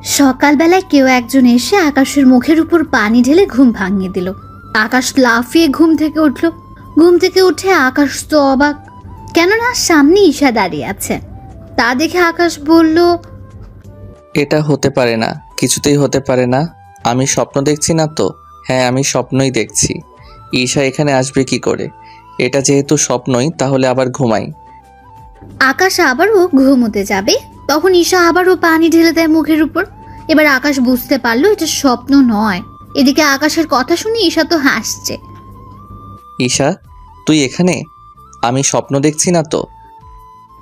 সকালবেলায় কেউ একজন এসে আকাশের মুখের উপর পানি ঢেলে ঘুম ভাঙিয়ে দিল। আকাশ লাফিয়ে ঘুম থেকে উঠল। ঘুম থেকে উঠে আকাশ তো অবাক, কেননা সামনে ঈশা দাঁড়িয়ে আছে। তা দেখে আকাশ বলল, এটা হতে পারে না, কিছুতেই হতে পারে না। আমি স্বপ্ন দেখছি না তো? হ্যাঁ, আমি স্বপ্নই দেখছি। ঈশা এখানে আসবে কি করে? এটা যেহেতু স্বপ্নই, তাহলে আবার ঘুমাই। আকাশ আবারও ঘুমোতে যাবে, তখন ঈশা আবারও পানি ঢেলে দেয় মুখের উপর। এবার আকাশ বুঝতে পারলো এটা স্বপ্ন নয়। এদিকে আকাশের কথা শুনে ঈশা তো হাসছে। ঈশা, তুই এখানে? আমি স্বপ্ন দেখছি না তো?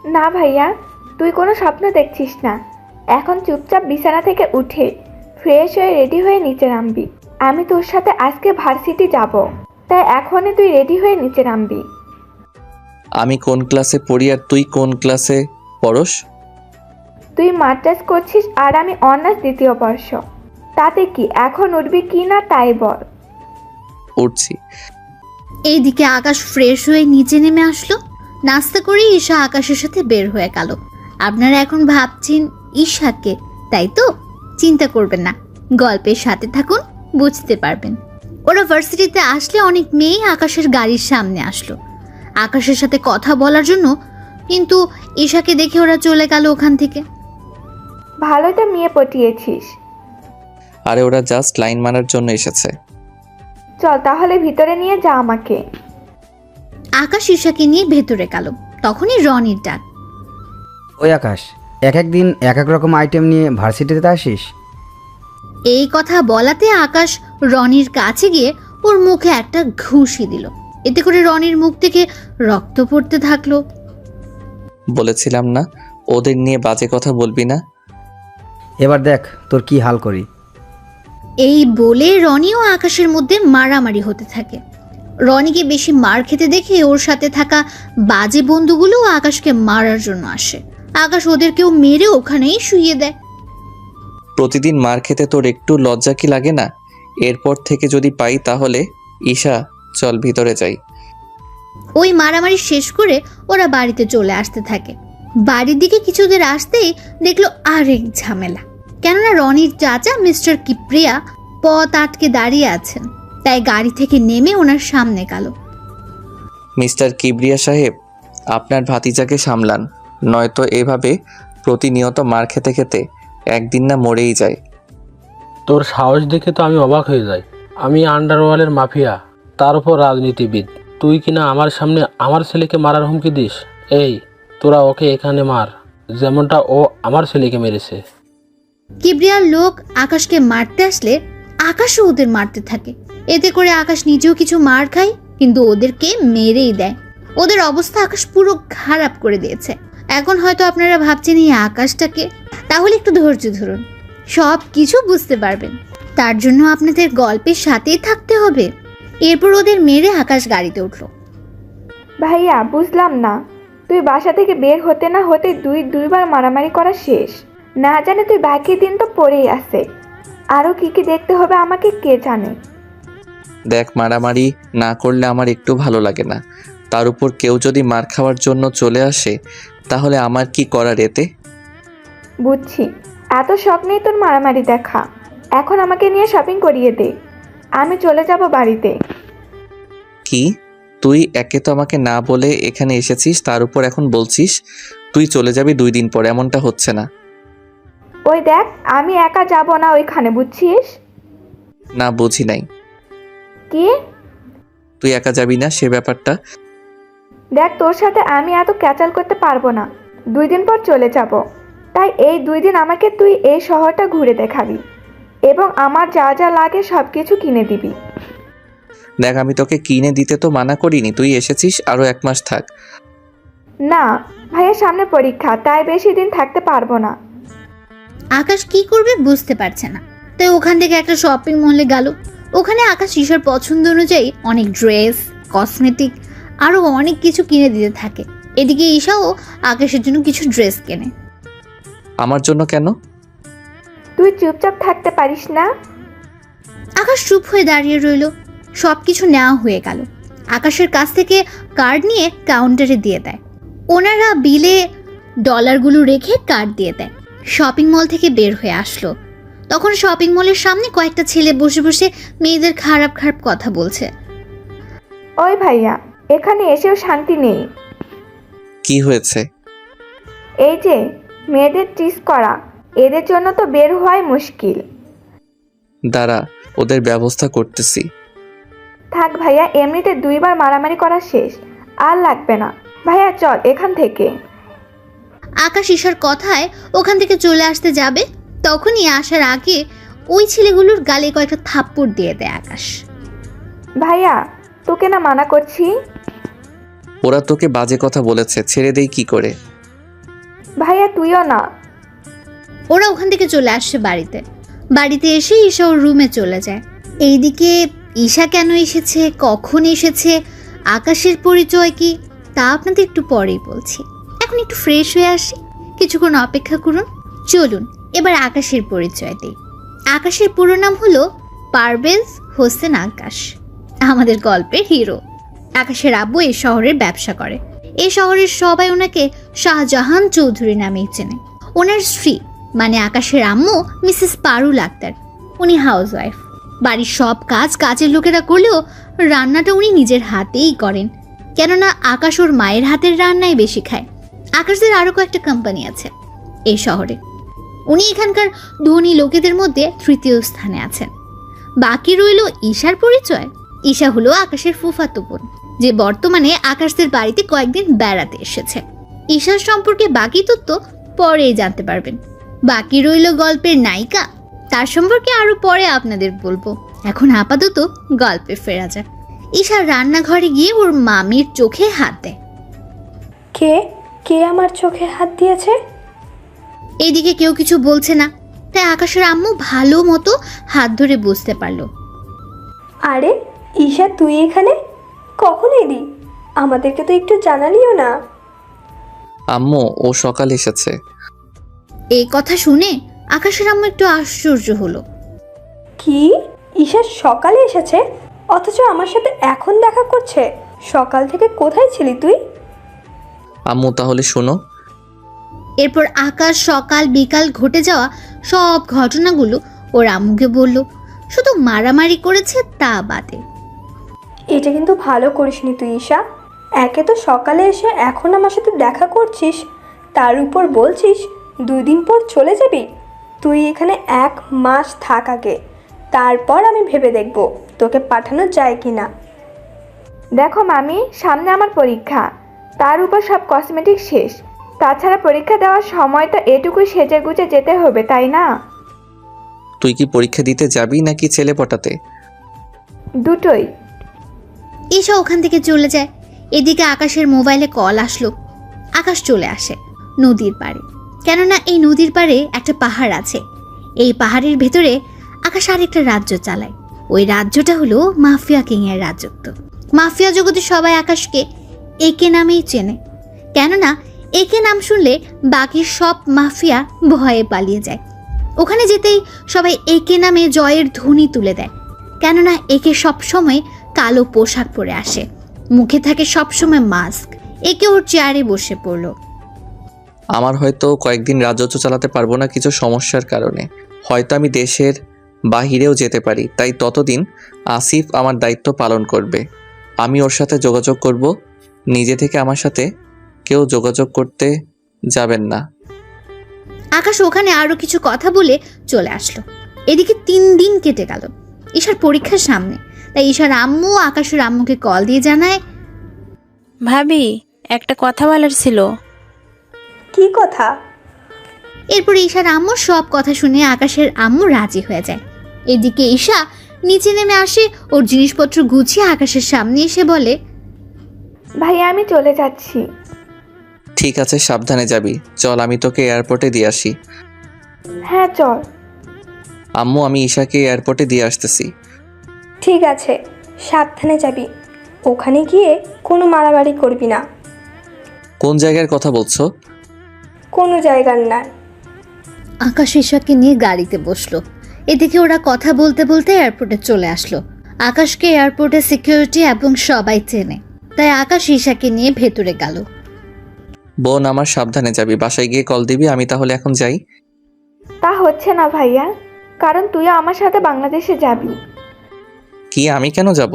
না ভাইয়া, তুই কোনো স্বপ্ন দেখছিস না। এখন চুপচাপ বিছানা থেকে উঠে ফ্রেশ হয়ে রেডি হয়ে নিচে নামবি। আমি তোর সাথে আজকে ভার্সিটি যাব, তাই এখনই তুই রেডি হয়ে নিচে নামবি। আমি কোন ক্লাসে পড়ি আর তুই কোন ক্লাসে পড়স? তুই মাস্টার্স করছিস আর আমি অনার্স দ্বিতীয় বর্ষ। তাতে কি, এখন উঠবি কি না তাই বল। উঠছি। এইদিকে আকাশ ফ্রেশ হয়ে নিচে নেমে আসলো। নাস্তা করে ঈশা আকাশের সাথে বের হয়ে গেল। আপনারা এখন ভাবছেন ঈশাকে, তাই তো? চিন্তা করবেন না, গল্পের সাথে থাকুন, বুঝতে পারবেন। ওরা ভার্সিটিতে আসলে অনেক মেয়ে আকাশের গাড়ির সামনে আসলো আকাশের সাথে কথা বলার জন্য, কিন্তু ঈশাকে দেখে ওরা চলে গেল ওখান থেকে। ভালোই তো মেয়ে পটিয়েছিস। আরে ওরা জাস্ট লাইন মারার জন্য এসেছে। চল তাহলে ভিতরে নিয়ে যা আমাকে। আকাশ ঈশাকে নিয়ে ভেতরে গেল। তখনই রনির ডাক। ওই আকাশ, এক এক দিন এক এক রকম আইটেম নিয়ে ভার্সিটিতে আসিস। এই কথা বলাতে আকাশ রনির কাছে গিয়ে ওর মুখে একটা ঘুষি দিল। এতে করে রনির মুখ থেকে রক্ত পড়তে থাকলো। বলেছিলাম না ওদের নিয়ে বাজে কথা বলবি না। এবার দেখ তোর কি হাল করি। এই বলে রনি ও আকাশের মধ্যে মারামারি হতে থাকে। রনিকে বেশি মার খেতে দেখে ওর সাথে থাকা বাজে বন্ধুগুলো আকাশকে মারার জন্য আসে। আকাশ ওদেরকেও মেরে ওখানেই শুইয়ে দেয়। প্রতিদিন মার খেতে তোর একটু লজ্জা কি লাগে না? এরপর থেকে যদি পাই তাহলে। ঈশা, চল ভিতরে যাই। ওই মারামারি শেষ করে ওরা বাড়িতে চলে আসতে থাকে। বাড়ির দিকে কিছু দূর আসতেই দেখলো আরেক ঝামেলা। কেননা রনির চাচা মিস্টার কিপ্রিয়া পথ আটকে দাঁড়িয়ে আছেন, তাই গাড়ি থেকে নেমে ওনার সামনে গেল। মিস্টার কিবরিয়া সাহেব, আপনার ভাতিজাকে সামলান, নয়তো এভাবে প্রতিনিয়ত মার খেতে খেতে একদিন না মরেই যায়। তোর সাহস দেখে তো আমি অবাক হয়ে যাই। আমি আন্ডারওয়ার্ল্ডের মাফিয়া, তার উপর রাজনীতিবিদ। তুই কিনা আমার সামনে আমার ছেলেকে মারার হুমকি দিস? এই, তোরা ওকে এখানে মার, যেমনটা ও আমার ছেলেকে মেরেছে। কিবরিয়ার লোক আকাশকে মারতে আসলে আকাশও ওদের মারতে থাকে। এতে করে আকাশ নিজেও কিছু মার খায়, কিন্তু ওদেরকে মেরেই দেয়। ওদের অবস্থা আকাশ পুরো খারাপ করে দিয়েছে। এখন হয়তো আপনারা ভাবছেন এই আকাশটাকে, তাহলে একটু ধৈর্য ধরুন, সব কিছু বুঝতে পারবেন। তার জন্য আপনাদের গল্পের সাথেই থাকতে হবে। এরপর ওদের মেরে আকাশ গাড়িতে উঠলো। ভাইয়া, বুঝলাম না, তুই বাসা থেকে বের হতে না হতে দুইবার মারামারি করা শেষ। না জানে তুই বাকি দিন তো পড়েই আছে। আরও কি কি দেখতে হবে আমাকে কে জানে। দেখ, মারামারি না করলে আমার একটু ভালো লাগে না। তার উপর কেউ যদি মার খাওয়ার জন্য চলে আসে, তাহলে আমার কি করার এতে? বুঝছি, এত শখ নেই তোর মারামারি দেখা। এখন আমাকে নিয়ে শপিং করিয়ে দে, আমি চলে যাব বাড়িতে। কি? তুই একে তো আমাকে না বলে এখানে এসেছিস, তার উপর এখন বলছিস তুই চলে যাবি 2 দিন পর। এমনটা হচ্ছে না। ওই দেখ, আমি একা যাব না ওইখানে, বুঝছিস? না, বুঝি নাই। কি? তুই একা যাবি না সে ব্যাপারটা। দেখ, তোর সাথে আমি এত ক্যাচাল করতে পারবো না। 2 দিন পর চলে যাব, তাই এই 2 দিন আমাকে তুই এই শহরটা ঘুরে দেখাবি এবং আমার যা যা লাগে সব কিছু কিনে দিবি। দেখ, আমি তোকে কিনে দিতে তো মানা করিনি, তুই এসেছিস, আরো 1 মাস থাক। না ভাইয়ের সামনে পরীক্ষা, তাই বেশি দিন থাকতে পারবো না। আকাশ কি করবে বুঝতে পারছে না, তাই ওখান থেকে একটা শপিং মলে গেল। ওখানে আকাশ ঈশার পছন্দ অনুযায়ী অনেক ড্রেস, কসমেটিক আরো অনেক কিছু কিনে দিতে থাকে। এদিকে ঈশাও আকাশের জন্য কিছু ড্রেস কেনে। আমার জন্য কেন? তুই চুপচাপ থাকতে পারিস না? আকাশ চুপ হয়ে দাঁড়িয়ে রইল। সবকিছু নেওয়া হয়ে গেল। আকাশের কাছ থেকে কার্ড নিয়ে কাউন্টারে দিয়ে দেয়। ওনারা বিলে ডলারগুলো রেখে কার্ড দিয়ে দেয়। শপিং মল থেকে বের হয়ে আসলো। তখন শপিং মলের সামনে কয়েকটা ছেলে বসে বসে মেয়েদের খারাপ খারাপ কথা বলছে। ওই ভাইয়া, এখানে এসেও শান্তি নেই। কি হয়েছে? এই যে মেয়েদের টিস করা, এদের জন্য তো বের হওয়াই মুশকিল। দাঁড়া, ওদের ব্যবস্থা করতেছি। থাক ভাইয়া, এমনিতে 2বার মারামারি করা শেষ, আর লাগবে না। ভাইয়া চল এখান থেকে। আকাশ ঈশার কথায় ওখান থেকে চলে আসতে যাবে, তখনই আসার আগে ওই ছেলেগুলোর গালে কয়েকটা থাপ্পড় দিয়ে দেয় আকাশ। ভাইয়া তোকে না মানা করছি। ওরা তোকে বাজে কথা বলেছে, ছেড়ে দেই কি করে? ভাইয়া তুইও না। ওরা ওখান থেকে চলে আসছে বাড়িতে। বাড়িতে এসে ঈশা ওর রুমে চলে যায়। এইদিকে ঈশা কেন এসেছে, কখন এসেছে, আকাশের পরিচয় কি, তা আপনাদের একটু পরেই বলছি। এখন একটু ফ্রেশ হয়ে আসি, কিছুক্ষণ অপেক্ষা করুন। চলুন এবার আকাশের পরিচয় দিই। আকাশের পুরো নাম হলো পারভেজ হোসেন আকাশ, আমাদের গল্পের হিরো। আকাশের আব্বু এই শহরের ব্যবসা করে। এই শহরের সবাই ওনাকে শাহজাহান চৌধুরী নামেই চেনে। ওনার স্ত্রী মানে আকাশের আম্মু মিসেস পারুল আক্তার, উনি হাউস ওয়াইফ। বাড়ির সব কাজ কাজের লোকেরা করলেও রান্নাটা উনি নিজের হাতেই করেন, কেননা আকাশ ওর মায়ের হাতের রান্নাই বেশি খায়। আকাশদের আরও কয়েকটা কোম্পানি আছে এই শহরে। উনি এখানকার ধনী লোকেদের মধ্যে 3য় স্থানে আছেন। বাকি রইল ঈশার পরিচয়। ঈশা হলো আকাশের ফুফাতো বোন, যে বর্তমানে আকাশদের বাড়িতে কয়েকদিন বেড়াতে এসেছে। ঈশার সম্পর্কে বাকি তথ্য পরেই জানতে পারবেন। বাকি রইল গল্পের নায়িকা, তার সম্পর্কে আরো পরে আপনাদের বলবো। এখন আপাতত গল্পে ফেরা যাক। ঈশা রান্নাঘরে গিয়ে ওর মামির চোখে হাত দেয়। কে কে আমার চোখে হাত দিয়েছে? এইদিকে কেউ কিছু বলছে না, তাই আকাশের আম্মু ভালো মতো হাত ধরে বুঝতে পারলো। আরে ঈশা, তুই এখানে কখন এলি? আমাদেরকে তো একটু জানালিও না। আম্মু, ও সকালে এসেছে। এই কথা শুনে আকাশের আম্মু একটু আশ্চর্য হলো। কি, ঈশা সকালে এসেছে, অথচ আমার সাথে এখন দেখা করছে? সকাল থেকে কোথায় ছিলি তুই? আম্মু তাহলে শোনো। এরপর আকাশ সকাল বিকাল ঘটে যাওয়া সব ঘটনাগুলো ওর আম্মুকে বলল। শুধু মারামারি করেছে তা বাদে। এটা কিন্তু ভালো করিসনি তুই ঈশা। একে তো সকালে এসে এখন আমার সাথে দেখা করছিস, তার উপর বলছিস 2 দিন পর চলে যাবি। তুই এখানে 1 মাস থাক আগে, তারপর আমি ভেবে দেখব তোকে পাঠানো যায় কি না। দেখো মামি, সামনে আমার পরীক্ষা, তার উপর সব কসমেটিক শেষ। তাছাড়া পরীক্ষা দেওয়ার সময় তো এটুকুই সেজে গুজে যেতে হবে, তাই না? তুই কি পরীক্ষা দিতে যাবি নাকি ছেলে পটাতে? দুটোই। ঈশা ওখান থেকে চলে যায়। এদিকে আকাশের মোবাইলে কল আসলো। আকাশ চলে আসে নদীর পাড়ে, কেননা এই নদীর পাড়ে একটা পাহাড় আছে। এই পাহাড়ের ভেতরে আকাশ আরেকটা রাজ্য চালায়। ওই রাজ্যটা হলো মাফিয়া কিং এর রাজত্ব। মাফিয়া জগতে সবাই আকাশকে একে নামেই চেনে, কেননা একে নাম শুনলে বাকি সব মাফিয়া ভয়ে পালিয়ে যায়। ওখানে যেতেই সবাই একে নামে জয়ের ধ্বনি তুলে দেয়, কেননা একে সবসময় কালো পোশাক পরে আসে, মুখে থাকে সবসময় মাস্ক। একে ওর চেয়ারে বসে পড়লো। আমার হয়তো কয়েকদিন রাজত্ব চালাতে পারবো না কিছু সমস্যার কারণে, হয়তো আমি দেশের বাহিরেও যেতে পারি, তাই ততদিন আসিফ আমার দায়িত্ব পালন করবে। আমি ওর সাথে যোগাযোগ করব, নিজে থেকে আমার সাথে কেউ যোগাযোগ করতে যাবেন না। আকাশ ওখানে আরো কিছু কথা বলে চলে আসলো। এদিকে 3 দিন কেটে গেল ঈশার পরীক্ষার সামনে, তাই ঈশার আম্মু আকাশের আম্মুকে কল দিয়ে জানায়, ভাবি একটা কথা বলার ছিল। কি কথা? এরপর ঈশার আম্মু সব কথা শুনে আকাশের আম্মু রাজি হয়ে যায়। এদিকে ঈশা নিচে নেমে আসে, ওর জিনিসপত্র গুছিয়ে আকাশের সামনে এসে বলে, ভাইয়া আমি চলে যাচ্ছি। ঠিক আছে, সাবধানে যাবি। চল আমি তোকে এয়ারপোর্টে দিয়ে আসি। হ্যাঁ চল। আম্মু, আমি ঈশাকে এয়ারপোর্টে দিয়ে আসতেছি। ঠিক আছে, সাবধানে যাবি। ওখানে গিয়ে কোনো মারামারি করবি না। কোন জায়গার কথা বলছো? কোনো জায়গার না। আকাশ ঈশাকে নিয়ে গাড়িতে বসলো। এদিকে ওরা কথা বলতে বলতে এয়ারপোর্টে চলে আসলো। আকাশকে এয়ারপোর্টে সিকিউরিটি এবং সবাই চেনে, তাই আকাশ ঈশাকে নিয়ে ভেতরে গেল। বোন আমার, সাবধানে যাবি। বাসায় গিয়ে কল দিবি। আমি তাহলে এখন যাই। তা হচ্ছে না ভাইয়া। কারণ তুই আমার সাথে বাংলাদেশে যাবি। কি আমি কেন যাব?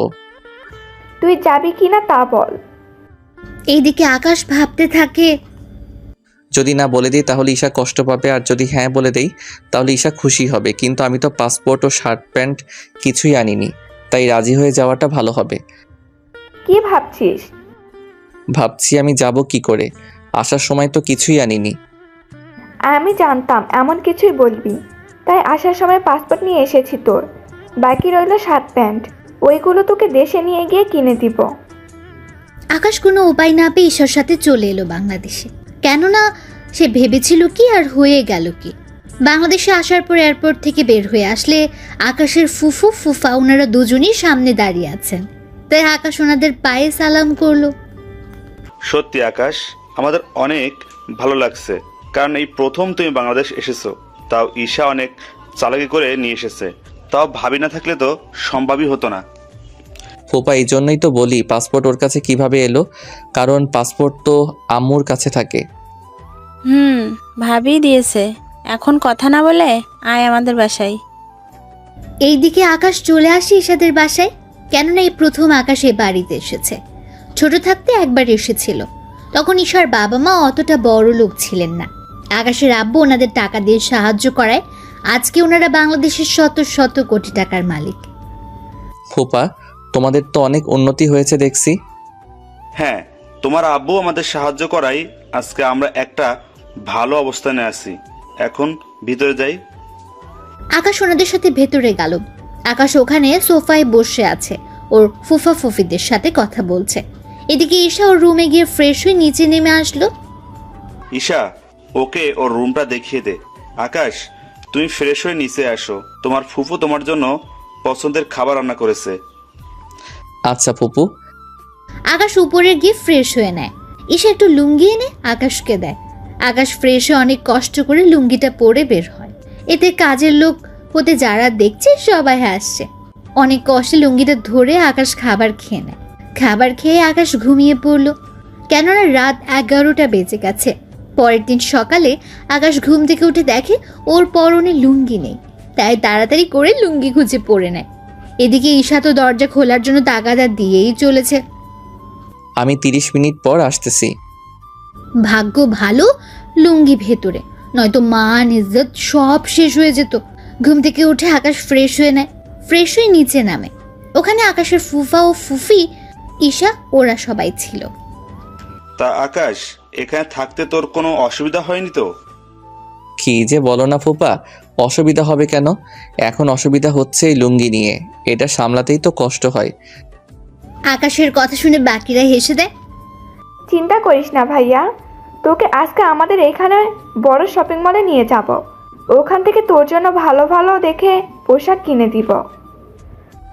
তুই যাবি কি না তা বল। এইদিকে আকাশ ভাবতে থাকে, যদি না বলে দিই তাহলে ঈশা কষ্ট পাবে, আর যদি হ্যাঁ বলে দেই তাহলে ঈশা খুশি হবে। কিন্তু আমি তো পাসপোর্ট ও শার্ট প্যান্ট কিছুই আনিনি, তাই রাজি হয়ে যাওয়াটা ভালো হবে। কি ভাবছিস? ভাবছি আমি যাব কি করে, আসার সময় তো কিছুই আনিনি। আমি জানতাম এমন কিছুই বলবি, তাই আসার সময় পাসপোর্ট নিয়ে এসেছি তোর। বাকি রইল শার্ট প্যান্ট, ওইগুলো তোকে দেশে নিয়ে গিয়ে কিনে দিব। আকাশ কোনো উপায় না পেয়ে ঈশার সাথে চলে এলো বাংলাদেশে। কেননা সে ভেবেছিল কি আর হয়ে গেল কি। বাংলাদেশে আসার পর এয়ারপোর্ট থেকে বের হয়ে আসলে আকাশের ফুফু ফুফা ওনারা দুজনই সামনে দাঁড়িয়ে আছেন। তাই আকাশ ওনাদের পায়ে সালাম করলো। সত্যি আকাশ, আমাদের অনেক ভালো লাগছে, কারণ এই প্রথম তুমি বাংলাদেশ এসেছো, তাও ঈশা অনেক চালাকি করে নিয়ে এসেছে। তাও ভাবি না থাকলে তো সম্ভবই হতো না। ফোপা এই জন্যই তো বলি পাসপোর্ট ওর কাছে কিভাবে এলো, কারণ পাসপোর্ট তো আম্মুর কাছে থাকে। ভাবি দিয়েছে। এখন কথা না বলে আয় আমাদের বাসায়। এইদিকে আকাশ চলে আসে ঈশাদের বাসায়। কেননা এই প্রথম আকাশ এ বাড়িতে এসেছে। ছোট থাকতে একবার এসেছিল, তখন ঈশার বাবা মা অতটা বড় লোক ছিলেন না। আকাশের আব্বু ওনাদের টাকা দিয়ে সাহায্য করায় আজকে ওনারা বাংলাদেশের শত শত কোটি টাকার মালিক। ফোপা তোমাদের তো অনেক উন্নতি হয়েছে দেখছি। হ্যাঁ, তোমার আব্বু আমাদের সাহায্য করাই আজকে আমরা একটা ভালো অবস্থানে আছি। এখন ভিতরে যাই। আকাশ ওনাদের সাথে ভেতরে গেল। আকাশ ওখানে সোফায় বসে আছে, ওর ফুফা ফুফিদের সাথে কথা বলছে। এদিকে ঈশা ওর রুমে গিয়ে ফ্রেশ হয়ে নিচে নেমে আসলো। ঈশা, ওকে ওর রুমটা দেখিয়ে দে। আকাশ, তুমি ফ্রেশ হয়ে নিচে আসো, তোমার ফুফু তোমার জন্য পছন্দের খাবার রান্না করেছে। আচ্ছা ফুপু। আকাশ উপরে গিয়ে ফ্রেশ হয়ে নেয়। ঈশা একটু লুঙ্গি এনে আকাশকে দেয়। আকাশ ফ্রেশ হয়ে অনেক কষ্ট করে লুঙ্গিটা পরে বের হয়। এতে কাজের লোক হতে যারা দেখছে সবাই হাসছে। অনেক কষ্টে লুঙ্গিটা ধরে আকাশ খাবার খেয়ে নেয়। খাবার খেয়ে আকাশ ঘুমিয়ে পড়ল। কেননা রাত 11টা বেজে গেছে। পরের দিন সকালে আকাশ ঘুম থেকে উঠে দেখে ওর পরনে লুঙ্গি নেই, তাই তাড়াতাড়ি করে লুঙ্গি খুঁজে পরে নেয়। এদিকে ঈশা তো দরজা খোলার জন্য তাগাদা দিয়েই চলেছে। আমি 30 মিনিট পর আসতেছি। ভাগ্য ভালো লুঙ্গি ভেতরে, নয়তো মান ইজ্জত সব শেষ হয়ে যেত। ঘুম থেকে উঠে আকাশ ফ্রেশ হয়ে নেয়। ফ্রেশ হয়ে নিচে নামে। ওখানে আকাশের ফুফা ও ফুফি, ঈশা ওরা সবাই ছিল। তা আকাশ, এখানে থাকতে তোর কোনো অসুবিধা হয়নি তো? কি যে বলো না ফুপা, অসুবিধা হবে কেন? এখন অসুবিধা হচ্ছে এই লুঙ্গি নিয়ে, এটা সামলাতেই তো কষ্ট হয়। আকাশের কথা শুনে বাকিরা হেসে দেয়। চিন্তা করিস না ভাইয়া, তোকে আজকে আমাদের এখানে বড় শপিং মলে নিয়ে যাব। ওখান থেকে তোর জন্য ভালো ভালো দেখে পোশাক কিনে দিব।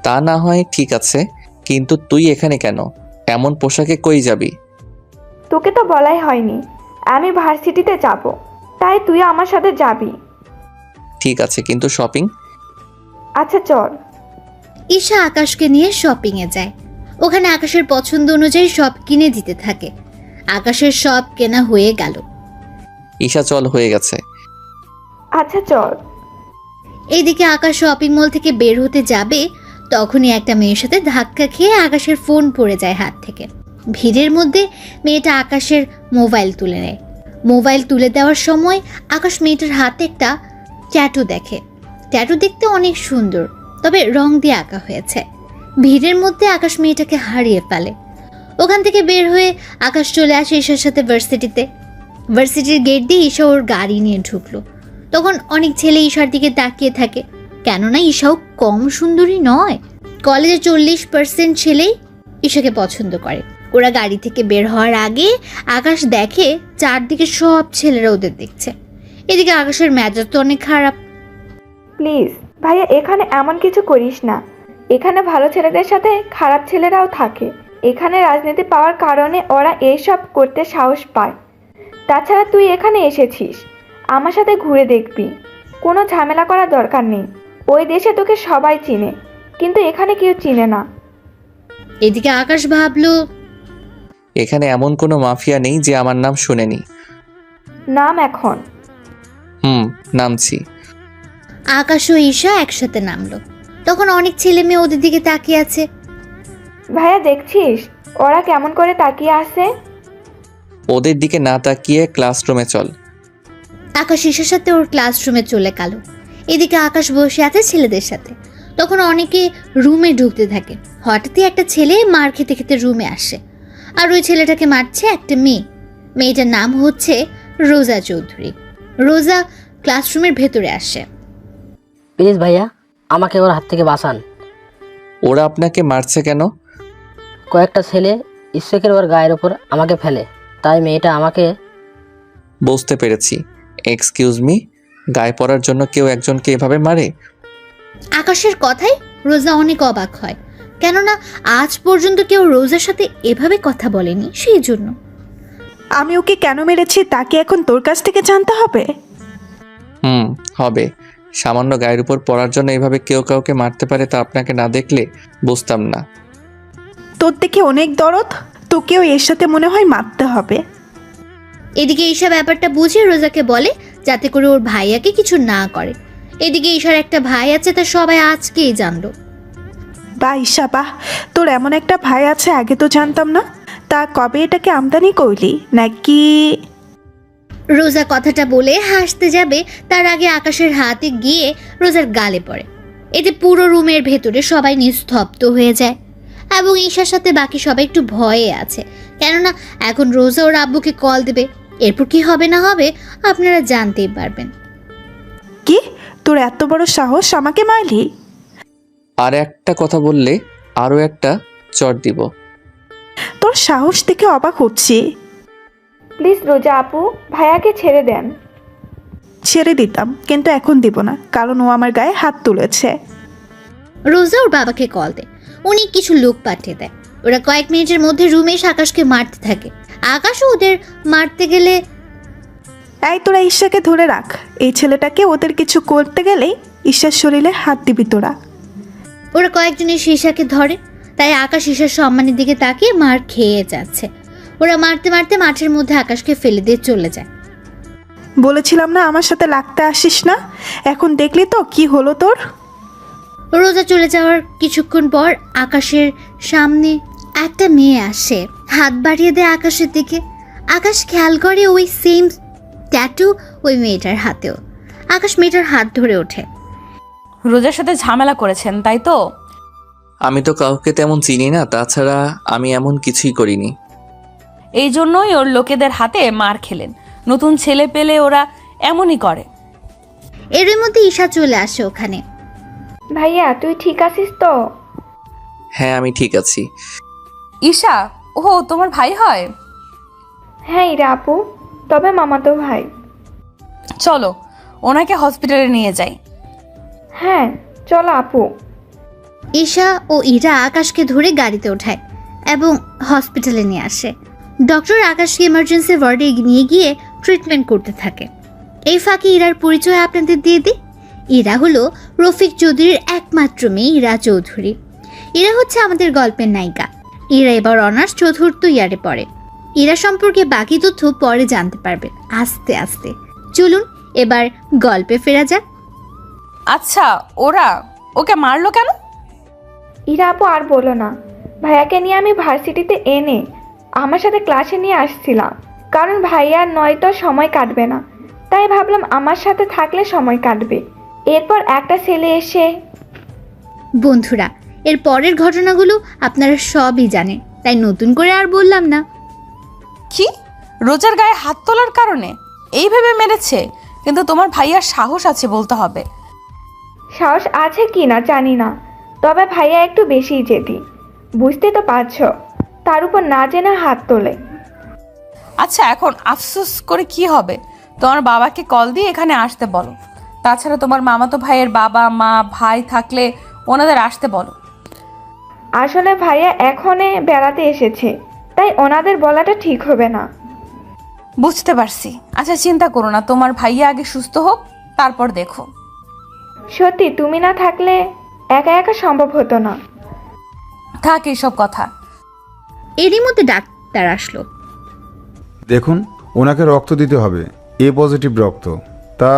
তা না হয় ঠিক আছে, কিন্তু তুই এখানে কেন? এমন পোশাকে কই যাবি? তোকে তো বলাই হয়নি, আমি ভার্সিটিতে যাব, তাই তুই আমার সাথে যাবি। ঠিক আছে, কিন্তু শপিং? আচ্ছা চল। ঈশা আকাশকে নিয়ে শপিংয়ে যায়। ওখানে আকাশের পছন্দ অনুযায়ী সব কিনে দিতে থাকে। আকাশের সব কেনা হয়ে গেল। ঈশা চল, হয়ে গেছে। আচ্ছা চল। এইদিকে আকাশ শপিং মল থেকে বের হতে যাবে, তখনই একটা মেয়ের সাথে ধাক্কা খেয়ে আকাশের ফোন পড়ে যায় হাত থেকে। ভিড়ের মধ্যে মেয়েটা আকাশের মোবাইল তুলে নেয়। মোবাইল তুলে দেওয়ার সময় আকাশ মেয়েটার হাতে একটা ট্যাটু দেখে। ট্যাটু দেখতে অনেক সুন্দর, তবে রং দিয়ে আঁকা হয়েছে। ভিড়ের মধ্যে আকাশ মেয়েটাকে হারিয়ে ফেলে। ওখান থেকে বের হয়ে আকাশ চলে আসে ঈশার সাথে ভার্সিটিতে। ভার্সিটির গেট দিয়ে ঈশা ওর গাড়ি নিয়ে ঢুকলো। তখন অনেক ছেলে ঈশার দিকে তাকিয়ে থাকে, কেননা ঈশাও কম সুন্দরী নয়। কলেজে 40% ছেলেই ঈশাকে পছন্দ করে। ওরা গাড়ি থেকে বের হওয়ার আগে আকাশ দেখে চারদিকে সব ছেলেরা ওদের দেখছে। এদিকে আকাশের মেজাজ তো অনেক খারাপ। প্লিজ ভাইয়া, এখানে এমন কিছু করিস না। এখানে ভালো ছেলেদের সাথে খারাপ ছেলেরাও থাকে। এখানে রাজনীতি পাওয়ার কারণে ওরা এইসব করতে সাহস পায়। তাছাড়া তুই এখানে এসেছিস, আমার সাথে ঘুরে দেখবি। কোনো ঝামেলা করার দরকার নেই। ওই দেশে তোকে সবাই চিনে, কিন্তু এখানে কেউ চিনে না। এদিকে আকাশ ভাবলো, এখানে এমন কোনো মাফিয়া নেই যে আমার নাম শুনেনি। নাম এখন। নামছি। আকাশ ও ঈশা একসাথে নামলো। তখন অনেক ছেলে মেয়ে ওদের দিকে তাকিয়ে আছে। ভাইয়া দেখছিস ওরা কেমন করে তাকিয়ে আছে? ওদের দিকে না তাকিয়ে ক্লাসরুমে চল। আকাশ ঈশার সাথে ওর ক্লাসরুমে চলে গেল। এদিকে আকাশ বসে আছে ছেলেদের সাথে। তখন অনেকে রুমে ঢুকতে থাকে। হঠাৎই একটা ছেলে মার খেতে খেতে রুমে আসে, আর ওই ছেলেটাকে মারছে একটা মেয়ে। মেয়েটার নাম হচ্ছে রোজা চৌধুরী। রোজা ক্লাসরুমের ভেতরে আসে। প্লিজ ভাইয়া, আমাকে ওর হাত থেকে বাঁচান। ওরা আপনাকে মারছে কেন? কয়েকটা ছেলে ইচ্ছে করে ওর গায়ের ওপর আমাকে ফেলে, তাই মেয়েটা আমাকে। বুঝতে পেরেছি। এক্সকিউজ মি, গায়ে পড়ার জন্য কেউ একজনকে এভাবে মারে? আকাশের কথায় রোজা অনেক অবাক হয়, কেননা আজ পর্যন্ত কেউ রোজার সাথে এভাবে কথা বলেনি। সেই জন্য আমি ওকে কেন মেরেছি তা কি এখন তোর কাছ থেকে জানতে হবে? হবে। সামান্য গায়ের উপর পড়ার জন্য এভাবে কেউ কাউকে মারতে পারে তা আপনাকে না দেখলে বুঝতাম না। তোর দেখে অনেক দরদ, তোকেও এর সাথে মনে হয় মারতে হবে। এদিকে ঈশা ব্যাপারটা বুঝে রোজাকে বলে যাতে করে ওর ভাইয়াকে কিছু না করে। এদিকে ঈশার একটা ভাই আছে, তা সবাই আজকেই জানলো। বা ঈশা, বাহ, তোর এমন একটা ভাই আছে, আগে তো জানতাম না। তা কবে এটাকে আমদানি করলি নাকি? রোজা কথাটা বলে হাসতে যাবে, তার আগে আকাশের হাতে গিয়ে রোজার গালে পড়ে। এতে পুরো রুমের ভেতরে সবাই নিস্তব্ধ হয়ে যায়, এবং ঈশার সাথে বাকি সবাই একটু ভয়ে আছে, কেননা এখন রোজা ওর আব্বুকে কল দেবে। এরপর কি হবে না হবে আপনারা জানতেই পারবেন। কি, তোর এত বড় সাহস আমাকে মারলি? আর একটা কথা বললে আরও একটা চট দিব। তোর সাহস দেখে অবাক হচ্ছি। প্লিজ রোজা আপু, ভাইয়াকে ছেড়ে দেন। ছেড়ে দিতাম, কিন্তু এখন দিব না, কারণ ও আমার গায়ে হাত তুলেছে। রোজা ওর বাবাকে কল দেয়। উনি কিছু লোক পাঠিয়ে দেয়। ওরা কয়েক মিনিটের মধ্যে রুমে এসে আকাশকে মারতে থাকে। আকাশও ওদের মারতে গেলে, এই তোরা ঈশাকে ধরে রাখ, এই ছেলেটাকে ওদের কিছু করতে গেলেই ঈশার শরীরে হাত দিবি তোরা। ওরা কয়েকজন এসে ঈশাকে ধরে, তাই আকাশ ঈশার সম্মানের দিকে তাকিয়ে মার খেয়ে যাচ্ছে। ওরা মারতে মারতে মাঠের মধ্যে আকাশকে ফেলে দিয়ে চলে যায়। বলেছিলাম না আমার সাথে লাগতে আসিস না, এখন দেখলি তো কি হলো তোর। রোজা চলে যাওয়ার কিছুক্ষণ পর আকাশের সামনে একটা মেয়ে আসে, হাত বাড়িয়ে দেয় আকাশের দিকে। আকাশ খেয়াল করে ওই সেম ট্যাটু ওই মেয়েটার হাতেও। আকাশ মেয়েটার হাত ধরে ওঠে। রোজার সাথে ঝামেলা করেছেন তাই তো? আমি তো কাউকে তেমন চিনি না, তাছাড়া আমি এমন কিছুই করিনি। এই জন্যই ওর লোকেদের হাতে মার খেলেন। নতুন ছেলে পেলে ওরা এমনই করে। এর মধ্যে ঈশা চলে আসে ওখানে। ভাইয়া তুই ঠিক আছিস তো? হ্যাঁ, আমি ঠিক আছি। ঈশা, ও তোমার ভাই হয়? হ্যাঁ ইরা আপু, তবে মামাতো ভাই। চলো ওনাকে হসপিটালে নিয়ে যাই। হ্যাঁ চলো আপু। ঈশা ও ইরা আকাশকে ধরে গাড়িতে ওঠায় এবং হসপিটালে নিয়ে আসে। ডক্টর আকাশকে ইমার্জেন্সি ওয়ার্ডে নিয়ে গিয়ে ট্রিটমেন্ট করতে থাকে। এই ফাঁকে ইরার পরিচয় আপনাদের দিয়ে দিই। ইরা হলো রফিক চৌধুরীর একমাত্র মেয়ে ইরা চৌধুরী। ইরা হচ্ছে আমাদের গল্পের নায়িকা। ইরা এবার অনার্স চতুর্থ ইয়ারে পড়ে। ইরা সম্পর্কে বাকি তথ্য পরে জানতে পারবেন আস্তে আস্তে। চলুন এবার গল্পে ফেরা যাক। আচ্ছা, ওকে মারলো কেন? ইরা আপু আর বলো না, ভাইয়াকে নিয়ে আমি ভার্সিটিতে এনে আমার সাথে ক্লাসে নিয়ে আসছিলাম, কারণ ভাইয়ার নয়তো সময় কাটবে না, তাই ভাবলাম আমার সাথে থাকলে সময় কাটবে। এরপর একটা ছেলে এসে। বন্ধুরা, এর পরের ঘটনাগুলো আপনারা সবই জানেন, তাই নতুন করে আর বললাম না। কি, রোজার গায়ে হাত তোলার কারণে এইভাবে মেরেছে? কিন্তু তোমার ভাইয়ার সাহস আছে বলতে হবে। সাহস আছে কি না জানি না, তবে ভাইয়া একটু বেশিই জেদি, বুঝতে তো পারছো। তার উপর না জেনে হাত তোলে। আচ্ছা, এখন আফসোস করে কি হবে? তোমার বাবাকে কল দিয়ে এখানে আসতে বলো। তাছাড়া তোমার মামাতো ভাইয়ের বাবা মা ভাই থাকলে ওনাদের আসতে বলো। আসলে ভাইয়া এখনে বেড়াতে এসেছে, তাই ওনাদের বলাটা ঠিক হবে না। বুঝতে পারছি। আচ্ছা চিন্তা করো না, তোমার ভাইয়া আগে সুস্থ হোক, তারপর দেখো। সত্যি তুমি না থাকলে একা একা সম্ভব হতো না। থাক এইসব কথা। এরই মধ্যে ডাক্তার আসলো। দেখুন, ওনাকে রক্ত দিতে হবে, এ পজিটিভ রক্ত। তা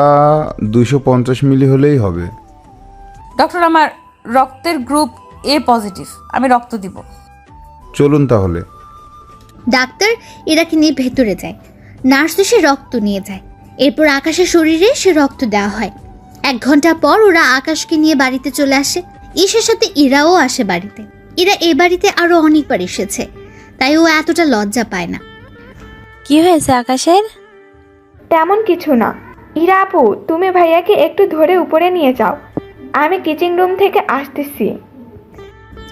250 মিলি হলেই হবে। ডক্টর, আমার রক্তের গ্রুপ এ পজিটিভ, আমি রক্ত দিব। চলুন তাহলে। ডাক্তার ইরাকে নিয়ে ভেতরে যায়। নার্স এসে রক্ত নিয়ে যায়। এরপর আকাশের শরীরে সে রক্ত দেওয়া হয়। 1 ঘন্টা পর ওরা আকাশকে নিয়ে বাড়িতে চলে আসে। ঈশার সাথে ইরাও আসে বাড়িতে। ইরা এ বাড়িতে আরো অনেকবার এসেছে, তাই ও এতটা লজ্জা পায় না। কি হয়েছে আকাশের? তেমন কিছু না। ইরা আপু, তুমি ভাইয়াকে একটু ধরে উপরে নিয়ে যাও, আমি কিচেন রুম থেকে আসতেছি।